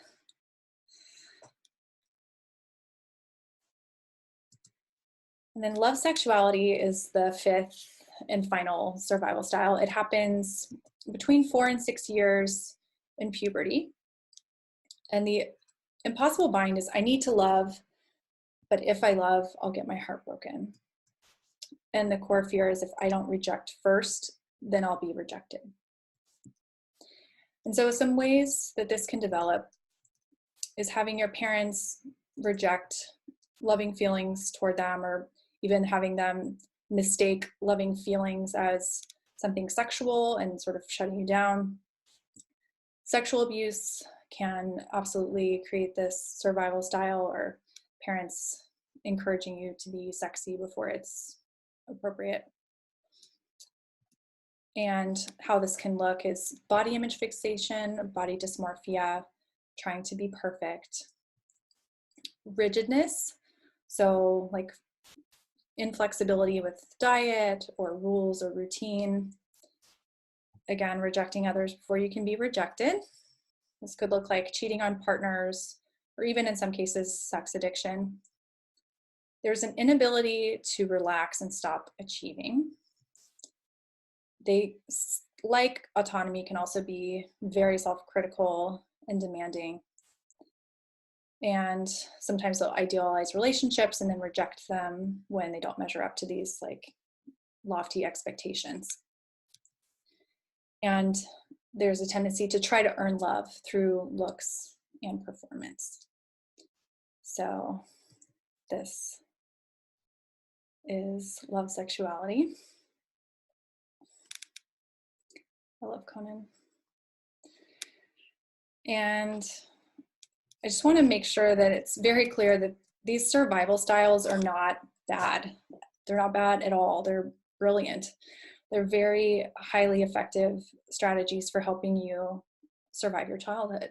And then love sexuality is the fifth and final survival style. It happens between 4 and 6 years in puberty. And the impossible bind is, I need to love, but if I love, I'll get my heart broken. And the core fear is, if I don't reject first, then I'll be rejected. And so some ways that this can develop is having your parents reject loving feelings toward them, or even having them mistake loving feelings as something sexual and sort of shutting you down. Sexual abuse can absolutely create this survival style, or parents encouraging you to be sexy before it's appropriate. And how this can look is body image fixation, body dysmorphia, trying to be perfect, rigidness, so like inflexibility with diet or rules or routine. Again, rejecting others before you can be rejected. This could look like cheating on partners, or even in some cases, sex addiction. There's an inability to relax and stop achieving. They, like autonomy, can also be very self-critical and demanding. And sometimes they'll idealize relationships and then reject them when they don't measure up to these like lofty expectations. And there's a tendency to try to earn love through looks and performance. So this is love sexuality. I love Conan. And I just want to make sure that it's very clear that these survival styles are not bad. They're not bad at all. They're brilliant. They're very highly effective strategies for helping you survive your childhood.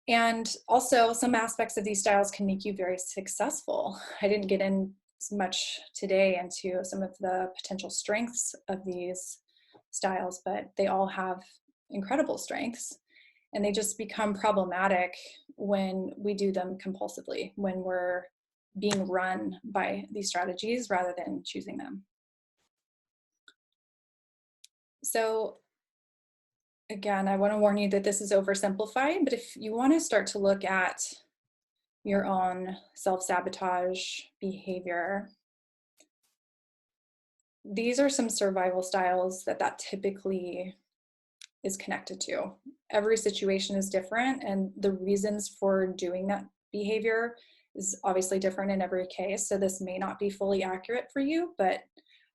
And also, some aspects of these styles can make you very successful. I didn't get in much today into some of the potential strengths of these styles, but they all have incredible strengths. And they just become problematic when we do them compulsively, when we're being run by these strategies rather than choosing them. So again, I want to warn you that this is oversimplified, but if you want to start to look at your own self-sabotage behavior, these are some survival styles that typically is connected to. Every situation is different, and the reasons for doing that behavior is obviously different in every case. So this may not be fully accurate for you, but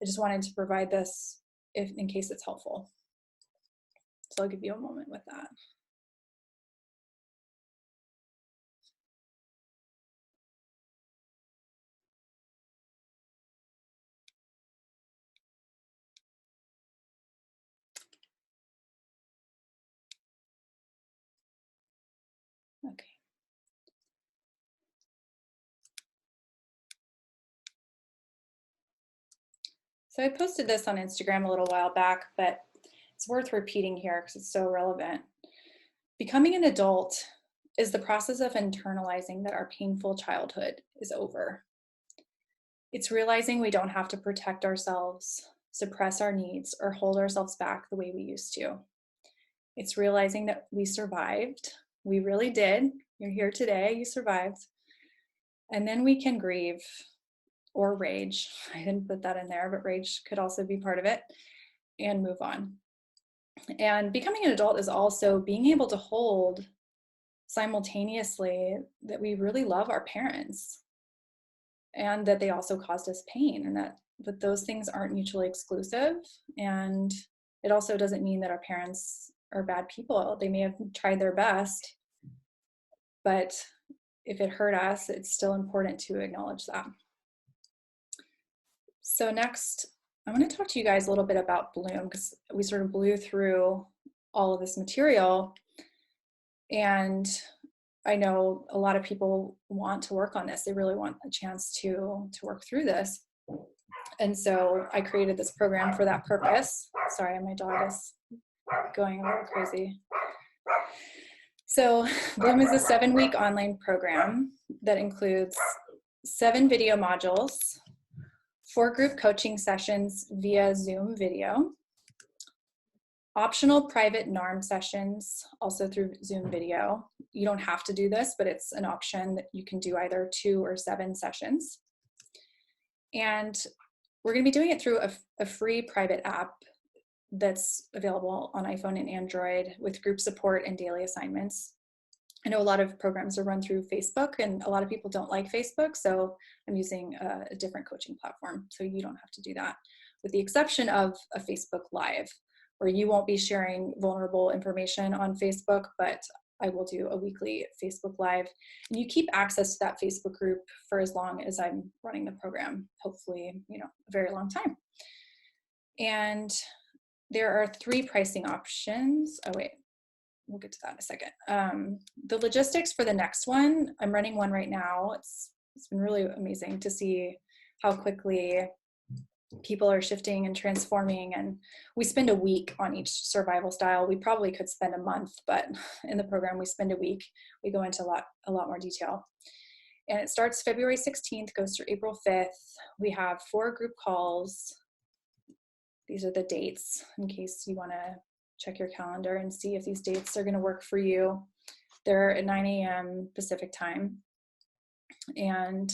I just wanted to provide this in case it's helpful. So I'll give you a moment with that. Okay. So I posted this on Instagram a little while back, but it's worth repeating here because it's so relevant. Becoming an adult is the process of internalizing that our painful childhood is over. It's realizing we don't have to protect ourselves, suppress our needs, or hold ourselves back the way we used to. It's realizing that we survived. We really did. You're here today, you survived. And then we can grieve or rage. I didn't put that in there, but rage could also be part of it, and move on. And becoming an adult is also being able to hold simultaneously that we really love our parents and that they also caused us pain, and that those things aren't mutually exclusive. And it also doesn't mean that our parents are bad people. They may have tried their best, but if it hurt us, it's still important to acknowledge that. So next, I want to talk to you guys a little bit about Bloom, because we sort of blew through all of this material, and I know a lot of people want to work on this. They really want a chance to work through this. And so I created this program for that purpose. Sorry, my dog is going a little crazy. So Bloom is a 7-week online program that includes 7 video modules, 4 group coaching sessions via Zoom video, optional private NARM sessions, also through Zoom video. You don't have to do this, but it's an option that you can do either 2 or 7 sessions. And we're going to be doing it through a free private app that's available on iPhone and Android with group support and daily assignments. I know a lot of programs are run through Facebook, and a lot of people don't like Facebook, so I'm using a different coaching platform, so you don't have to do that, with the exception of a Facebook Live, where you won't be sharing vulnerable information on Facebook, but I will do a weekly Facebook Live. And you keep access to that Facebook group for as long as I'm running the program, hopefully, a very long time. And there are 3 pricing options. Oh, wait, we'll get to that in a second. The logistics for the next one, I'm running one right now. It's been really amazing to see how quickly people are shifting and transforming, and we spend a week on each survival style. We probably could spend a month, but in the program we spend a week. We go into a lot more detail. And it starts February 16th, goes through April 5th. We have 4 group calls. These are the dates in case you want to check your calendar and see if these dates are going to work for you. They're at 9 a.m. Pacific time. And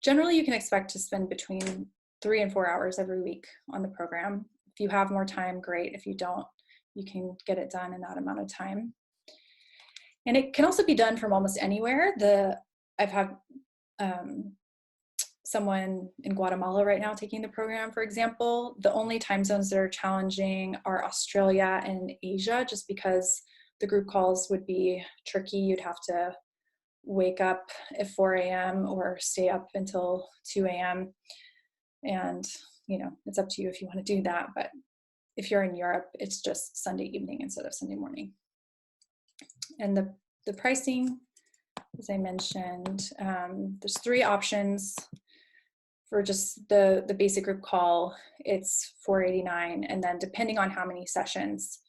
generally you can expect to spend between 3 and 4 hours every week on the program. If you have more time, great. If you don't, you can get it done in that amount of time. And it can also be done from almost anywhere. I've had someone in Guatemala right now taking the program, for example. The only time zones that are challenging are Australia and Asia, just because the group calls would be tricky. You'd have to wake up at 4 a.m. or stay up until 2 a.m. And, it's up to you if you want to do that. But if you're in Europe, it's just Sunday evening instead of Sunday morning. And the pricing, as I mentioned, there's 3 options for just the basic group call. It's $489, and then depending on how many sessions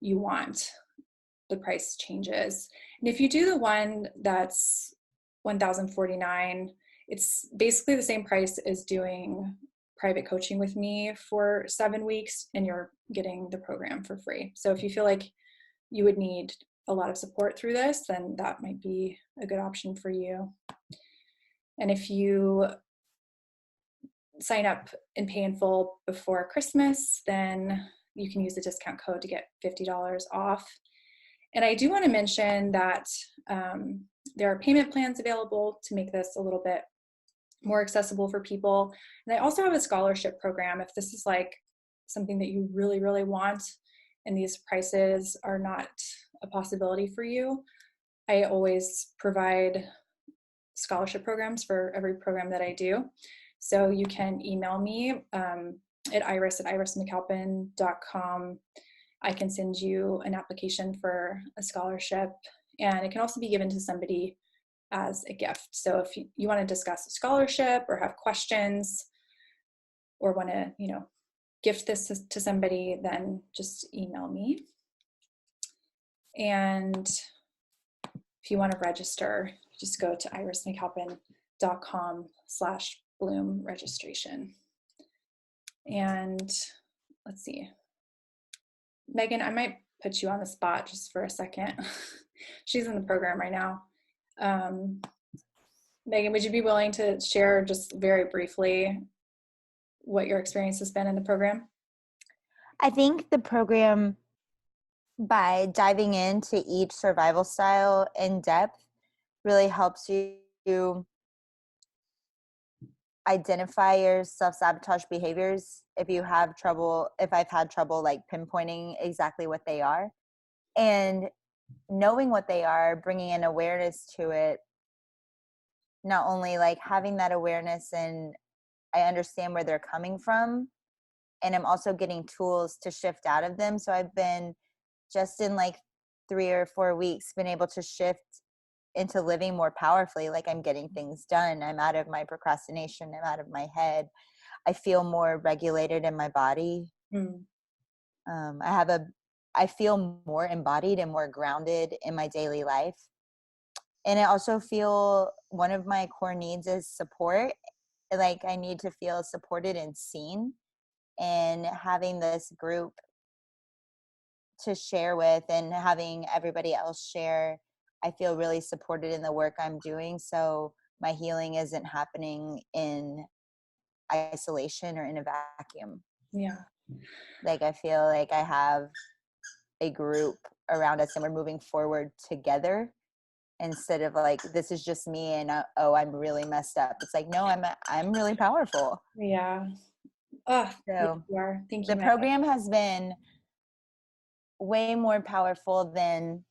you want, the price changes. And if you do the one that's $1,049, it's basically the same price as doing private coaching with me for 7 weeks, and you're getting the program for free. So if you feel like you would need a lot of support through this, then that might be a good option for you. And if you sign up and pay in full before Christmas, then you can use the discount code to get $50 off. And I do want to mention that there are payment plans available to make this a little bit more accessible for people. And I also have a scholarship program if this is like something that you really, really want and these prices are not a possibility for you. I always provide scholarship programs for every program that I do. So you can email me at iris@irismcalpin.com. I can send you an application for a scholarship, and it can also be given to somebody as a gift. So if you want to discuss a scholarship or have questions or want to, gift this to somebody, then just email me. And if you want to register, just go to irismcalpin.com/Bloom registration. And let's see. Megan, I might put you on the spot just for a second. She's in the program right now. Megan, would you be willing to share just very briefly what your experience has been in the program? I think the program, by diving into each survival style in depth, really helps you identify your self-sabotage behaviors if I've had trouble like pinpointing exactly what they are. And knowing what they are, bringing an awareness to it, not only like having that awareness and I understand where they're coming from, and I'm also getting tools to shift out of them. So I've been just in like 3 or 4 weeks been able to shift into living more powerfully. Like I'm getting things done. I'm out of my procrastination. I'm out of my head. I feel more regulated in my body. Mm. Um, I have a, I feel more embodied and more grounded in my daily life. And I also feel one of my core needs is support. Like I need to feel supported and seen. And having this group to share with and having everybody else share, I feel really supported in the work I'm doing. So my healing isn't happening in isolation or in a vacuum. Yeah. Like I feel like I have a group around us and we're moving forward together instead of like this is just me and oh I'm really messed up. It's like no, I'm really powerful. Yeah. Oh, yes, So you are. Thank you, the Megan. program has been way more powerful than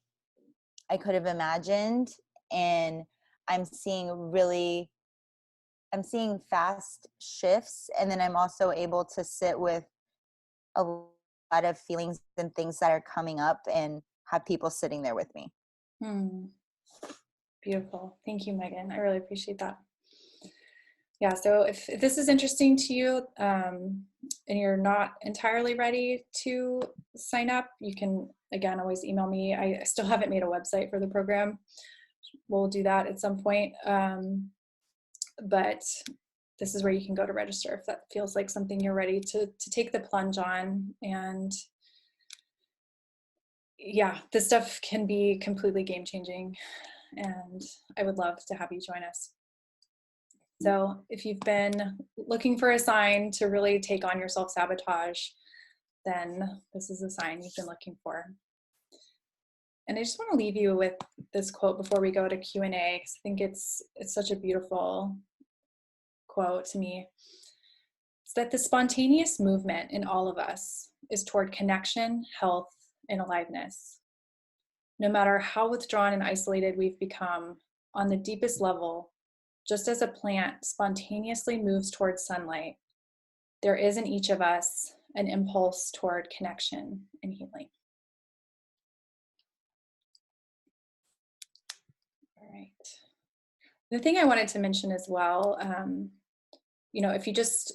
I could have imagined. And I'm seeing really, I'm seeing fast shifts. And then I'm also able to sit with a lot of feelings and things that are coming up and have people sitting there with me. Hmm. Beautiful. Thank you, Megan. I really appreciate that. Yeah, so if this is interesting to you and you're not entirely ready to sign up, you can, again, always email me. I still haven't made a website for the program. We'll do that at some point. But this is where you can go to register if that feels like something you're ready to take the plunge on. And yeah, this stuff can be completely game changing. And I would love to have you join us. So if you've been looking for a sign to really take on your self-sabotage, then this is a sign you've been looking for. And I just want to leave you with this quote before we go to Q&A, because I think it's such a beautiful quote to me. It's that the spontaneous movement in all of us is toward connection, health, and aliveness. No matter how withdrawn and isolated we've become, on the deepest level, just as a plant spontaneously moves towards sunlight, there is in each of us an impulse toward connection and healing. All right. The thing I wanted to mention as well, if you just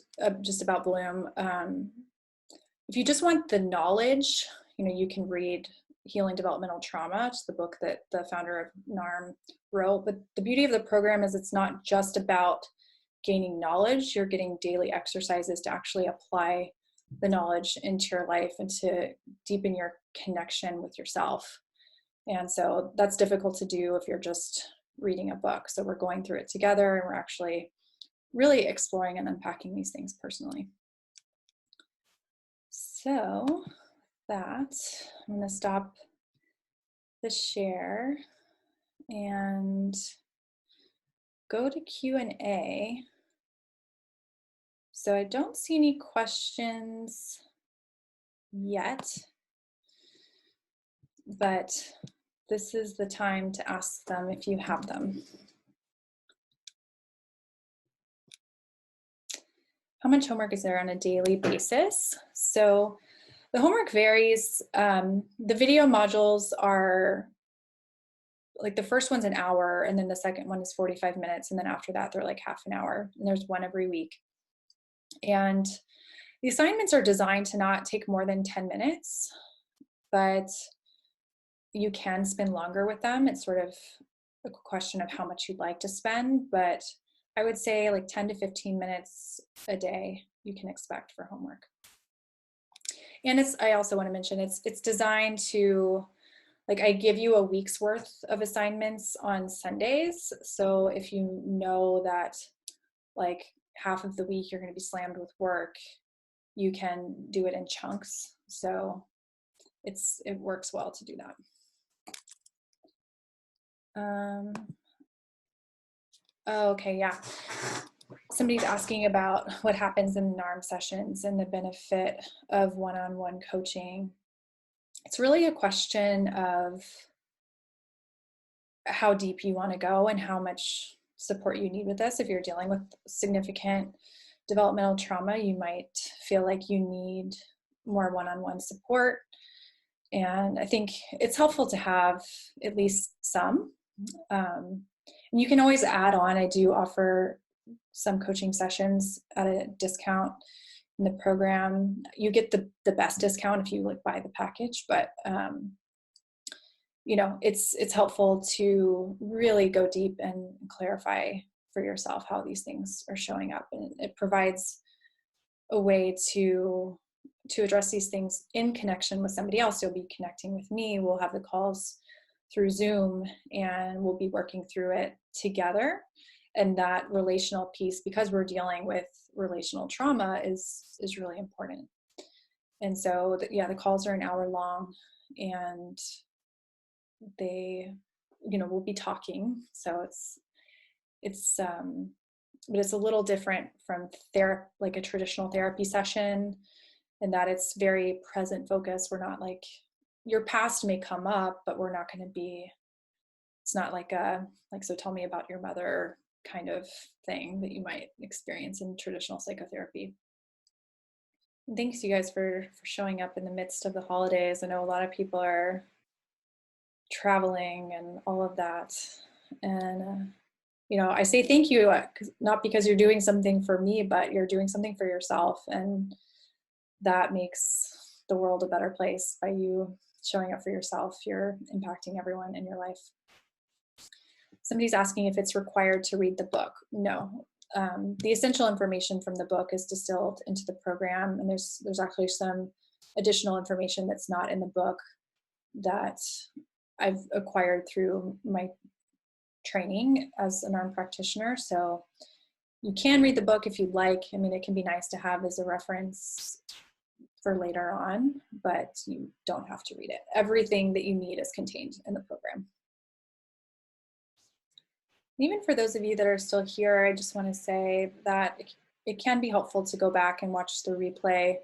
about Bloom, if you just want the knowledge, you can read Healing Developmental Trauma. It's the book that the founder of NARM wrote. But the beauty of the program is it's not just about gaining knowledge. You're getting daily exercises to actually apply the knowledge into your life and to deepen your connection with yourself. And so that's difficult to do if you're just reading a book. So we're going through it together and we're actually really exploring and unpacking these things personally. So that I'm going to stop the share and go to Q&A. So I don't see any questions yet, but this is the time to ask them if you have them. How much homework is there on a daily basis? So the homework varies. The video modules are like the first one's an hour, and then the second one is 45 minutes, and then after that they're like half an hour, and there's one every week. And the assignments are designed to not take more than 10 minutes, but you can spend longer with them. It's sort of a question of how much you'd like to spend, but I would say like 10 to 15 minutes a day you can expect for homework. And I also want to mention it's designed to, like, I give you a week's worth of assignments on Sundays. So if you know that like half of the week you're going to be slammed with work, you can do it in chunks. So it works well to do that. Okay, yeah. Somebody's asking about what happens in NARM sessions and the benefit of one-on-one coaching. It's really a question of how deep you want to go and how much support you need with this. If you're dealing with significant developmental trauma, you might feel like you need more one-on-one support. And I think it's helpful to have at least some. And you can always add on. I do offer some coaching sessions at a discount in the program. You get the best discount if you like buy the package, but you know, it's helpful to really go deep and clarify for yourself how these things are showing up, and it provides a way to address these things in connection with somebody else. You'll be connecting with me. We'll have the calls through Zoom, and we'll be working through it together. And that relational piece, because we're dealing with relational trauma, is really important. And so, the calls are an hour long, and they, you know, we'll be talking. So but it's a little different from like a traditional therapy session, in that it's very present focused. We're not like, your past may come up, but we're not going to be, it's not like so tell me about your mother kind of thing that you might experience in traditional psychotherapy. And thanks you guys for showing up in the midst of the holidays. I know a lot of people are traveling and all of that. And, you know, I say thank you, not because you're doing something for me, but you're doing something for yourself. And that makes the world a better place. By you showing up for yourself, you're impacting everyone in your life. Somebody's asking if it's required to read the book. No. The essential information from the book is distilled into the program, and there's actually some additional information that's not in the book that I've acquired through my training as a NARM practitioner. So you can read the book if you'd like. I mean, it can be nice to have as a reference for later on, but you don't have to read it. Everything that you need is contained in the program. Even for those of you that are still here, I just want to say that it can be helpful to go back and watch the replay.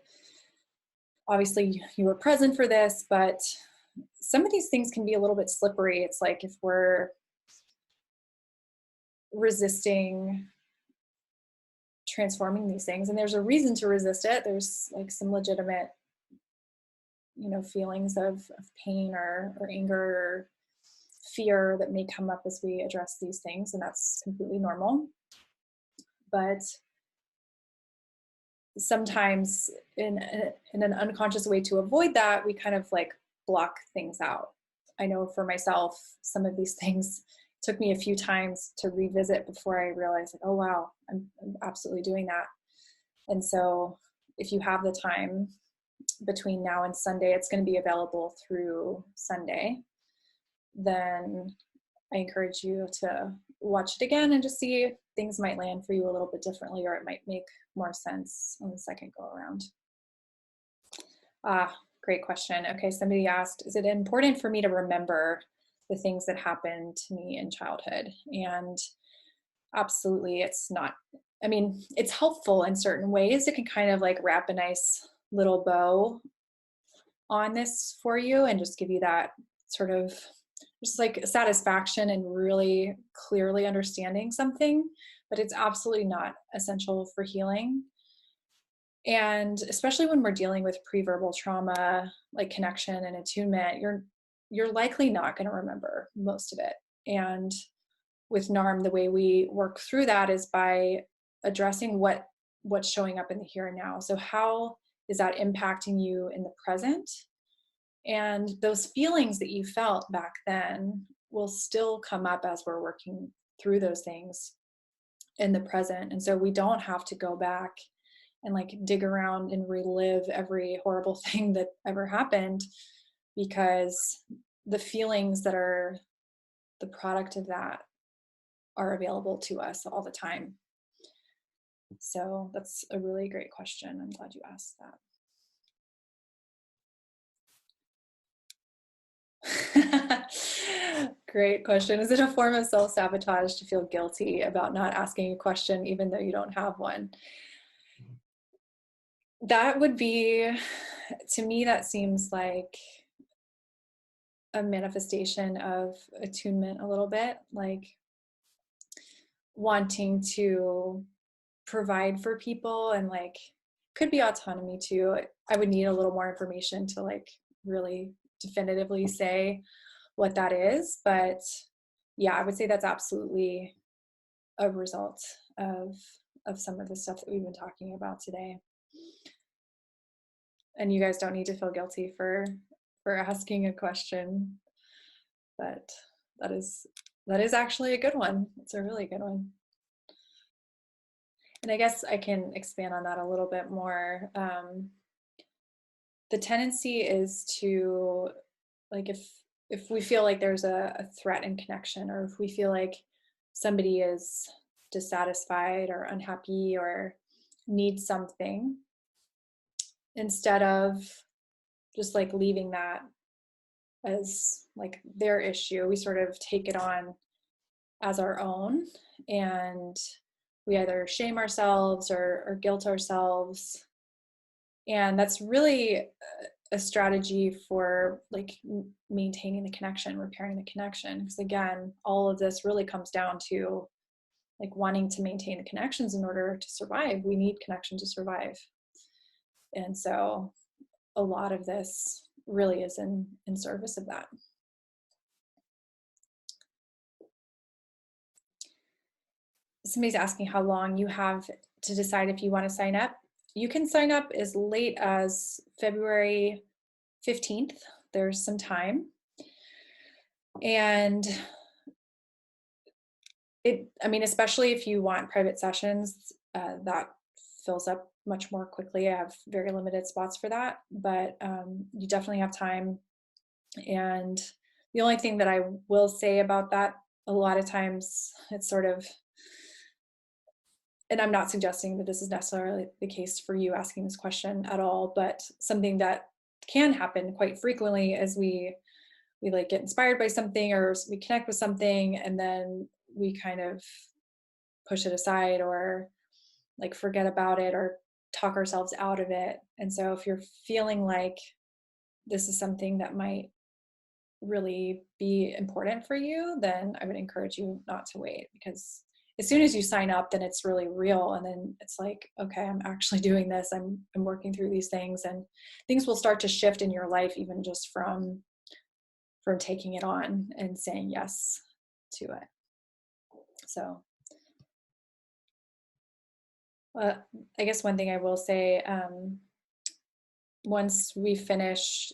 Obviously, you were present for this, but some of these things can be a little bit slippery. It's like if we're resisting transforming these things, and there's a reason to resist it. There's like some legitimate, you know, feelings of pain or anger or fear that may come up as we address these things, and that's completely normal. But sometimes in an unconscious way to avoid that, we kind of like block things out. I know for myself, some of these things took me a few times to revisit before I realized, like, oh wow, I'm absolutely doing that. And so if you have the time between now and Sunday, it's going to be available through Sunday, then I encourage you to watch it again and just see if things might land for you a little bit differently, or it might make more sense on the second go around. Great question. Okay, somebody asked, is it important for me to remember the things that happened to me in childhood? And absolutely, it's not. I mean, it's helpful in certain ways. It can kind of like wrap a nice little bow on this for you and just give you that sort of just like satisfaction and really clearly understanding something, but it's absolutely not essential for healing. And especially when we're dealing with pre-verbal trauma, like connection and attunement, you're likely not going to remember most of it. And with NARM, the way we work through that is by addressing what's showing up in the here and now. So how is that impacting you in the present? And those feelings that you felt back then will still come up as we're working through those things in the present. And so we don't have to go back and like dig around and relive every horrible thing that ever happened, because the feelings that are the product of that are available to us all the time. So that's a really great question. I'm glad you asked that. Great question. Is it a form of self-sabotage to feel guilty about not asking a question even though you don't have one? That would be, to me, that seems like a manifestation of attunement a little bit, like wanting to provide for people, and like could be autonomy too. I would need a little more information to like really definitively say what that is, but yeah, I would say that's absolutely a result of some of the stuff that we've been talking about today. And you guys don't need to feel guilty for asking a question, but that is actually a good one. It's a really good one. And I guess I can expand on that a little bit more. The tendency is to, like, if we feel like there's a threat in connection, or if we feel like somebody is dissatisfied or unhappy or needs something, instead of just like leaving that as like their issue, we sort of take it on as our own, and we either shame ourselves or guilt ourselves. And that's really a strategy for like maintaining the connection, repairing the connection. Because again, all of this really comes down to like wanting to maintain the connections in order to survive. We need connection to survive. And so a lot of this really is in service of that. Somebody's asking how long you have to decide if you want to sign up. You can sign up as late as February 15th. There's some time. And I mean, especially if you want private sessions, that fills up much more quickly. I have very limited spots for that, but you definitely have time. And the only thing that I will say about that, a lot of times it's sort of, and I'm not suggesting that this is necessarily the case for you asking this question at all, but something that can happen quite frequently is we like get inspired by something, or we connect with something, and then we kind of push it aside, or like forget about it, or talk ourselves out of it. And so if you're feeling like this is something that might really be important for you, then I would encourage you not to wait, because as soon as you sign up, then it's really real. And then it's like, okay, I'm actually doing this. I'm working through these things, and things will start to shift in your life, even just from taking it on and saying yes to it. So I guess one thing I will say, once we finish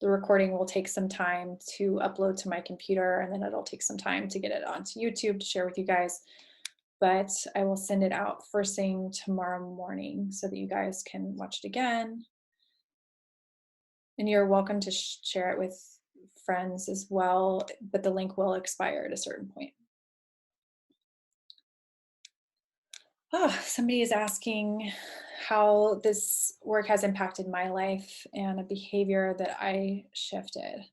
the recording, will take some time to upload to my computer, and then it'll take some time to get it onto YouTube to share with you guys. But I will send it out first thing tomorrow morning so that you guys can watch it again. And you're welcome to share it with friends as well, but the link will expire at a certain point. Oh, somebody is asking how this work has impacted my life and a behavior that I shifted.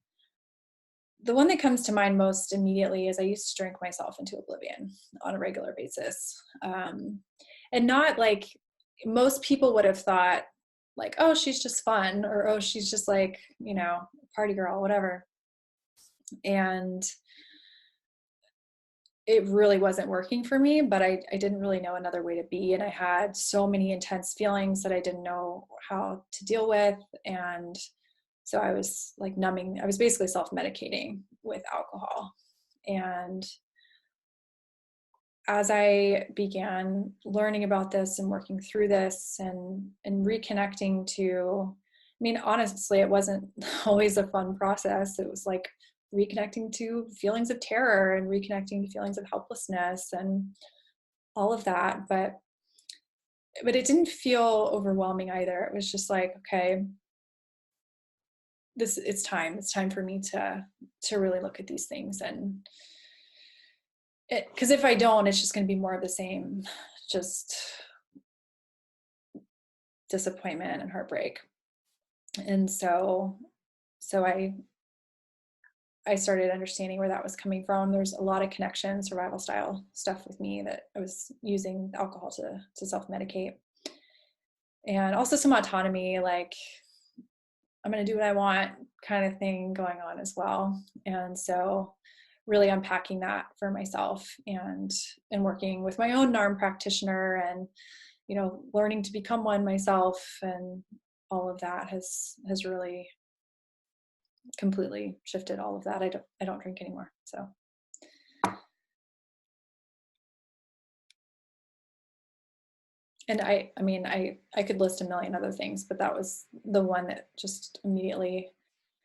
The one that comes to mind most immediately is I used to drink myself into oblivion on a regular basis. And not like most people would have thought, like, oh, she's just fun, or oh, she's just like, you know, party girl, whatever. And it really wasn't working for me, but I didn't really know another way to be. And I had so many intense feelings that I didn't know how to deal with. And so I was like numbing, I was basically self-medicating with alcohol. And as I began learning about this and working through this and reconnecting to, I mean, honestly, it wasn't always a fun process. It was like reconnecting to feelings of terror and reconnecting to feelings of helplessness and all of that. But it didn't feel overwhelming either. It was just like, okay, it's time for me to really look at these things. And because if I don't, it's just going to be more of the same, just disappointment and heartbreak. And so I started understanding where that was coming from. There's a lot of connection, survival style stuff with me that I was using alcohol to self-medicate. And also some autonomy, like I'm going to do what I want kind of thing going on as well. And so really unpacking that for myself, and working with my own NARM practitioner, and learning to become one myself, and all of that has really completely shifted all of that. I don't drink anymore. So and I mean I could list a million other things, but that was the one that just immediately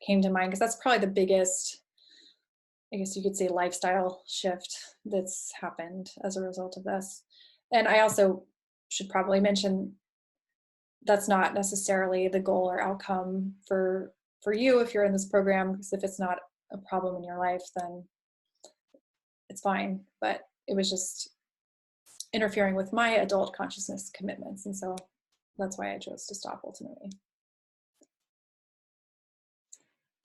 came to mind, because that's probably the biggest, I guess you could say, lifestyle shift that's happened as a result of this. And I also should probably mention that's not necessarily the goal or outcome for you if you're in this program, because if it's not a problem in your life, then it's fine. But it was just interfering with my adult consciousness commitments, and so that's why I chose to stop ultimately.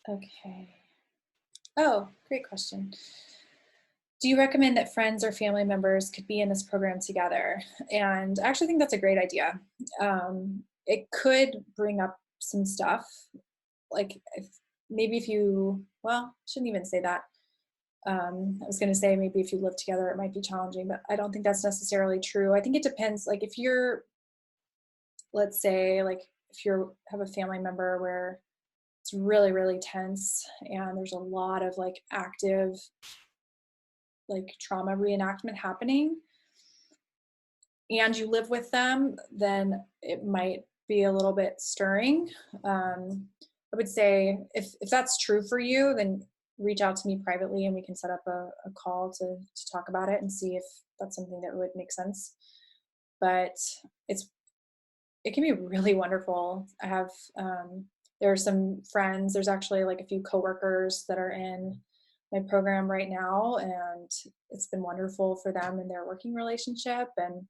Okay. Oh, great question. Do you recommend that friends or family members could be in this program together? And I actually think that's a great idea. It could bring up some stuff, like if you, well, shouldn't even say that. I was going to say maybe if you live together, it might be challenging, but I don't think that's necessarily true. I think it depends. Like if you're, let's say, like if you have a family member where it's really, really tense and there's a lot of like active like trauma reenactment happening, and you live with them, then it might be a little bit stirring. I would say if that's true for you, then reach out to me privately and we can set up a call to talk about it and see if that's something that would make sense. But it can be really wonderful. I have there are some friends, there's actually like a few coworkers that are in my program right now, and it's been wonderful for them in their working relationship. And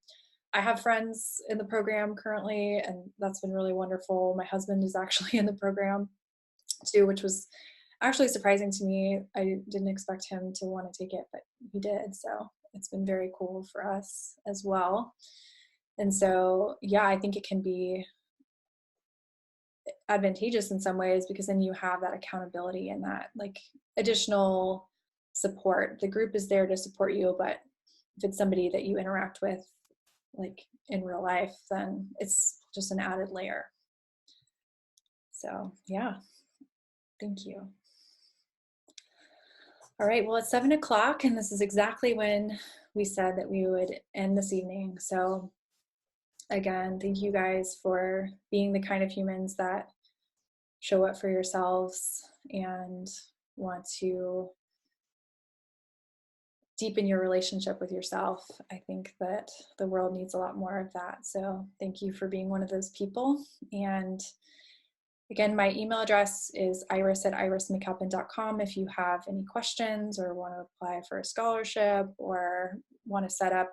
I have friends in the program currently, and that's been really wonderful. My husband is actually in the program too, which was actually surprising to me. I didn't expect him to want to take it, but he did. So it's been very cool for us as well. And so, yeah, I think it can be advantageous in some ways, because then you have that accountability and that like additional support. The group is there to support you, but if it's somebody that you interact with like in real life, then it's just an added layer. So yeah, thank you. All right, well, it's 7 o'clock, and this is exactly when we said that we would end this evening. So again, thank you guys for being the kind of humans that show up for yourselves and want to deepen your relationship with yourself. I think that the world needs a lot more of that. So thank you for being one of those people. And again, my email address is iris@irismcalpin.com if you have any questions or want to apply for a scholarship or want to set up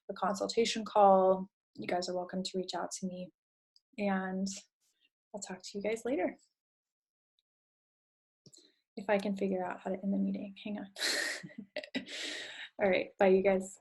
a consultation call. You guys are welcome to reach out to me. And I'll talk to you guys later. If I can figure out how to end the meeting. Hang on. All right. Bye, you guys.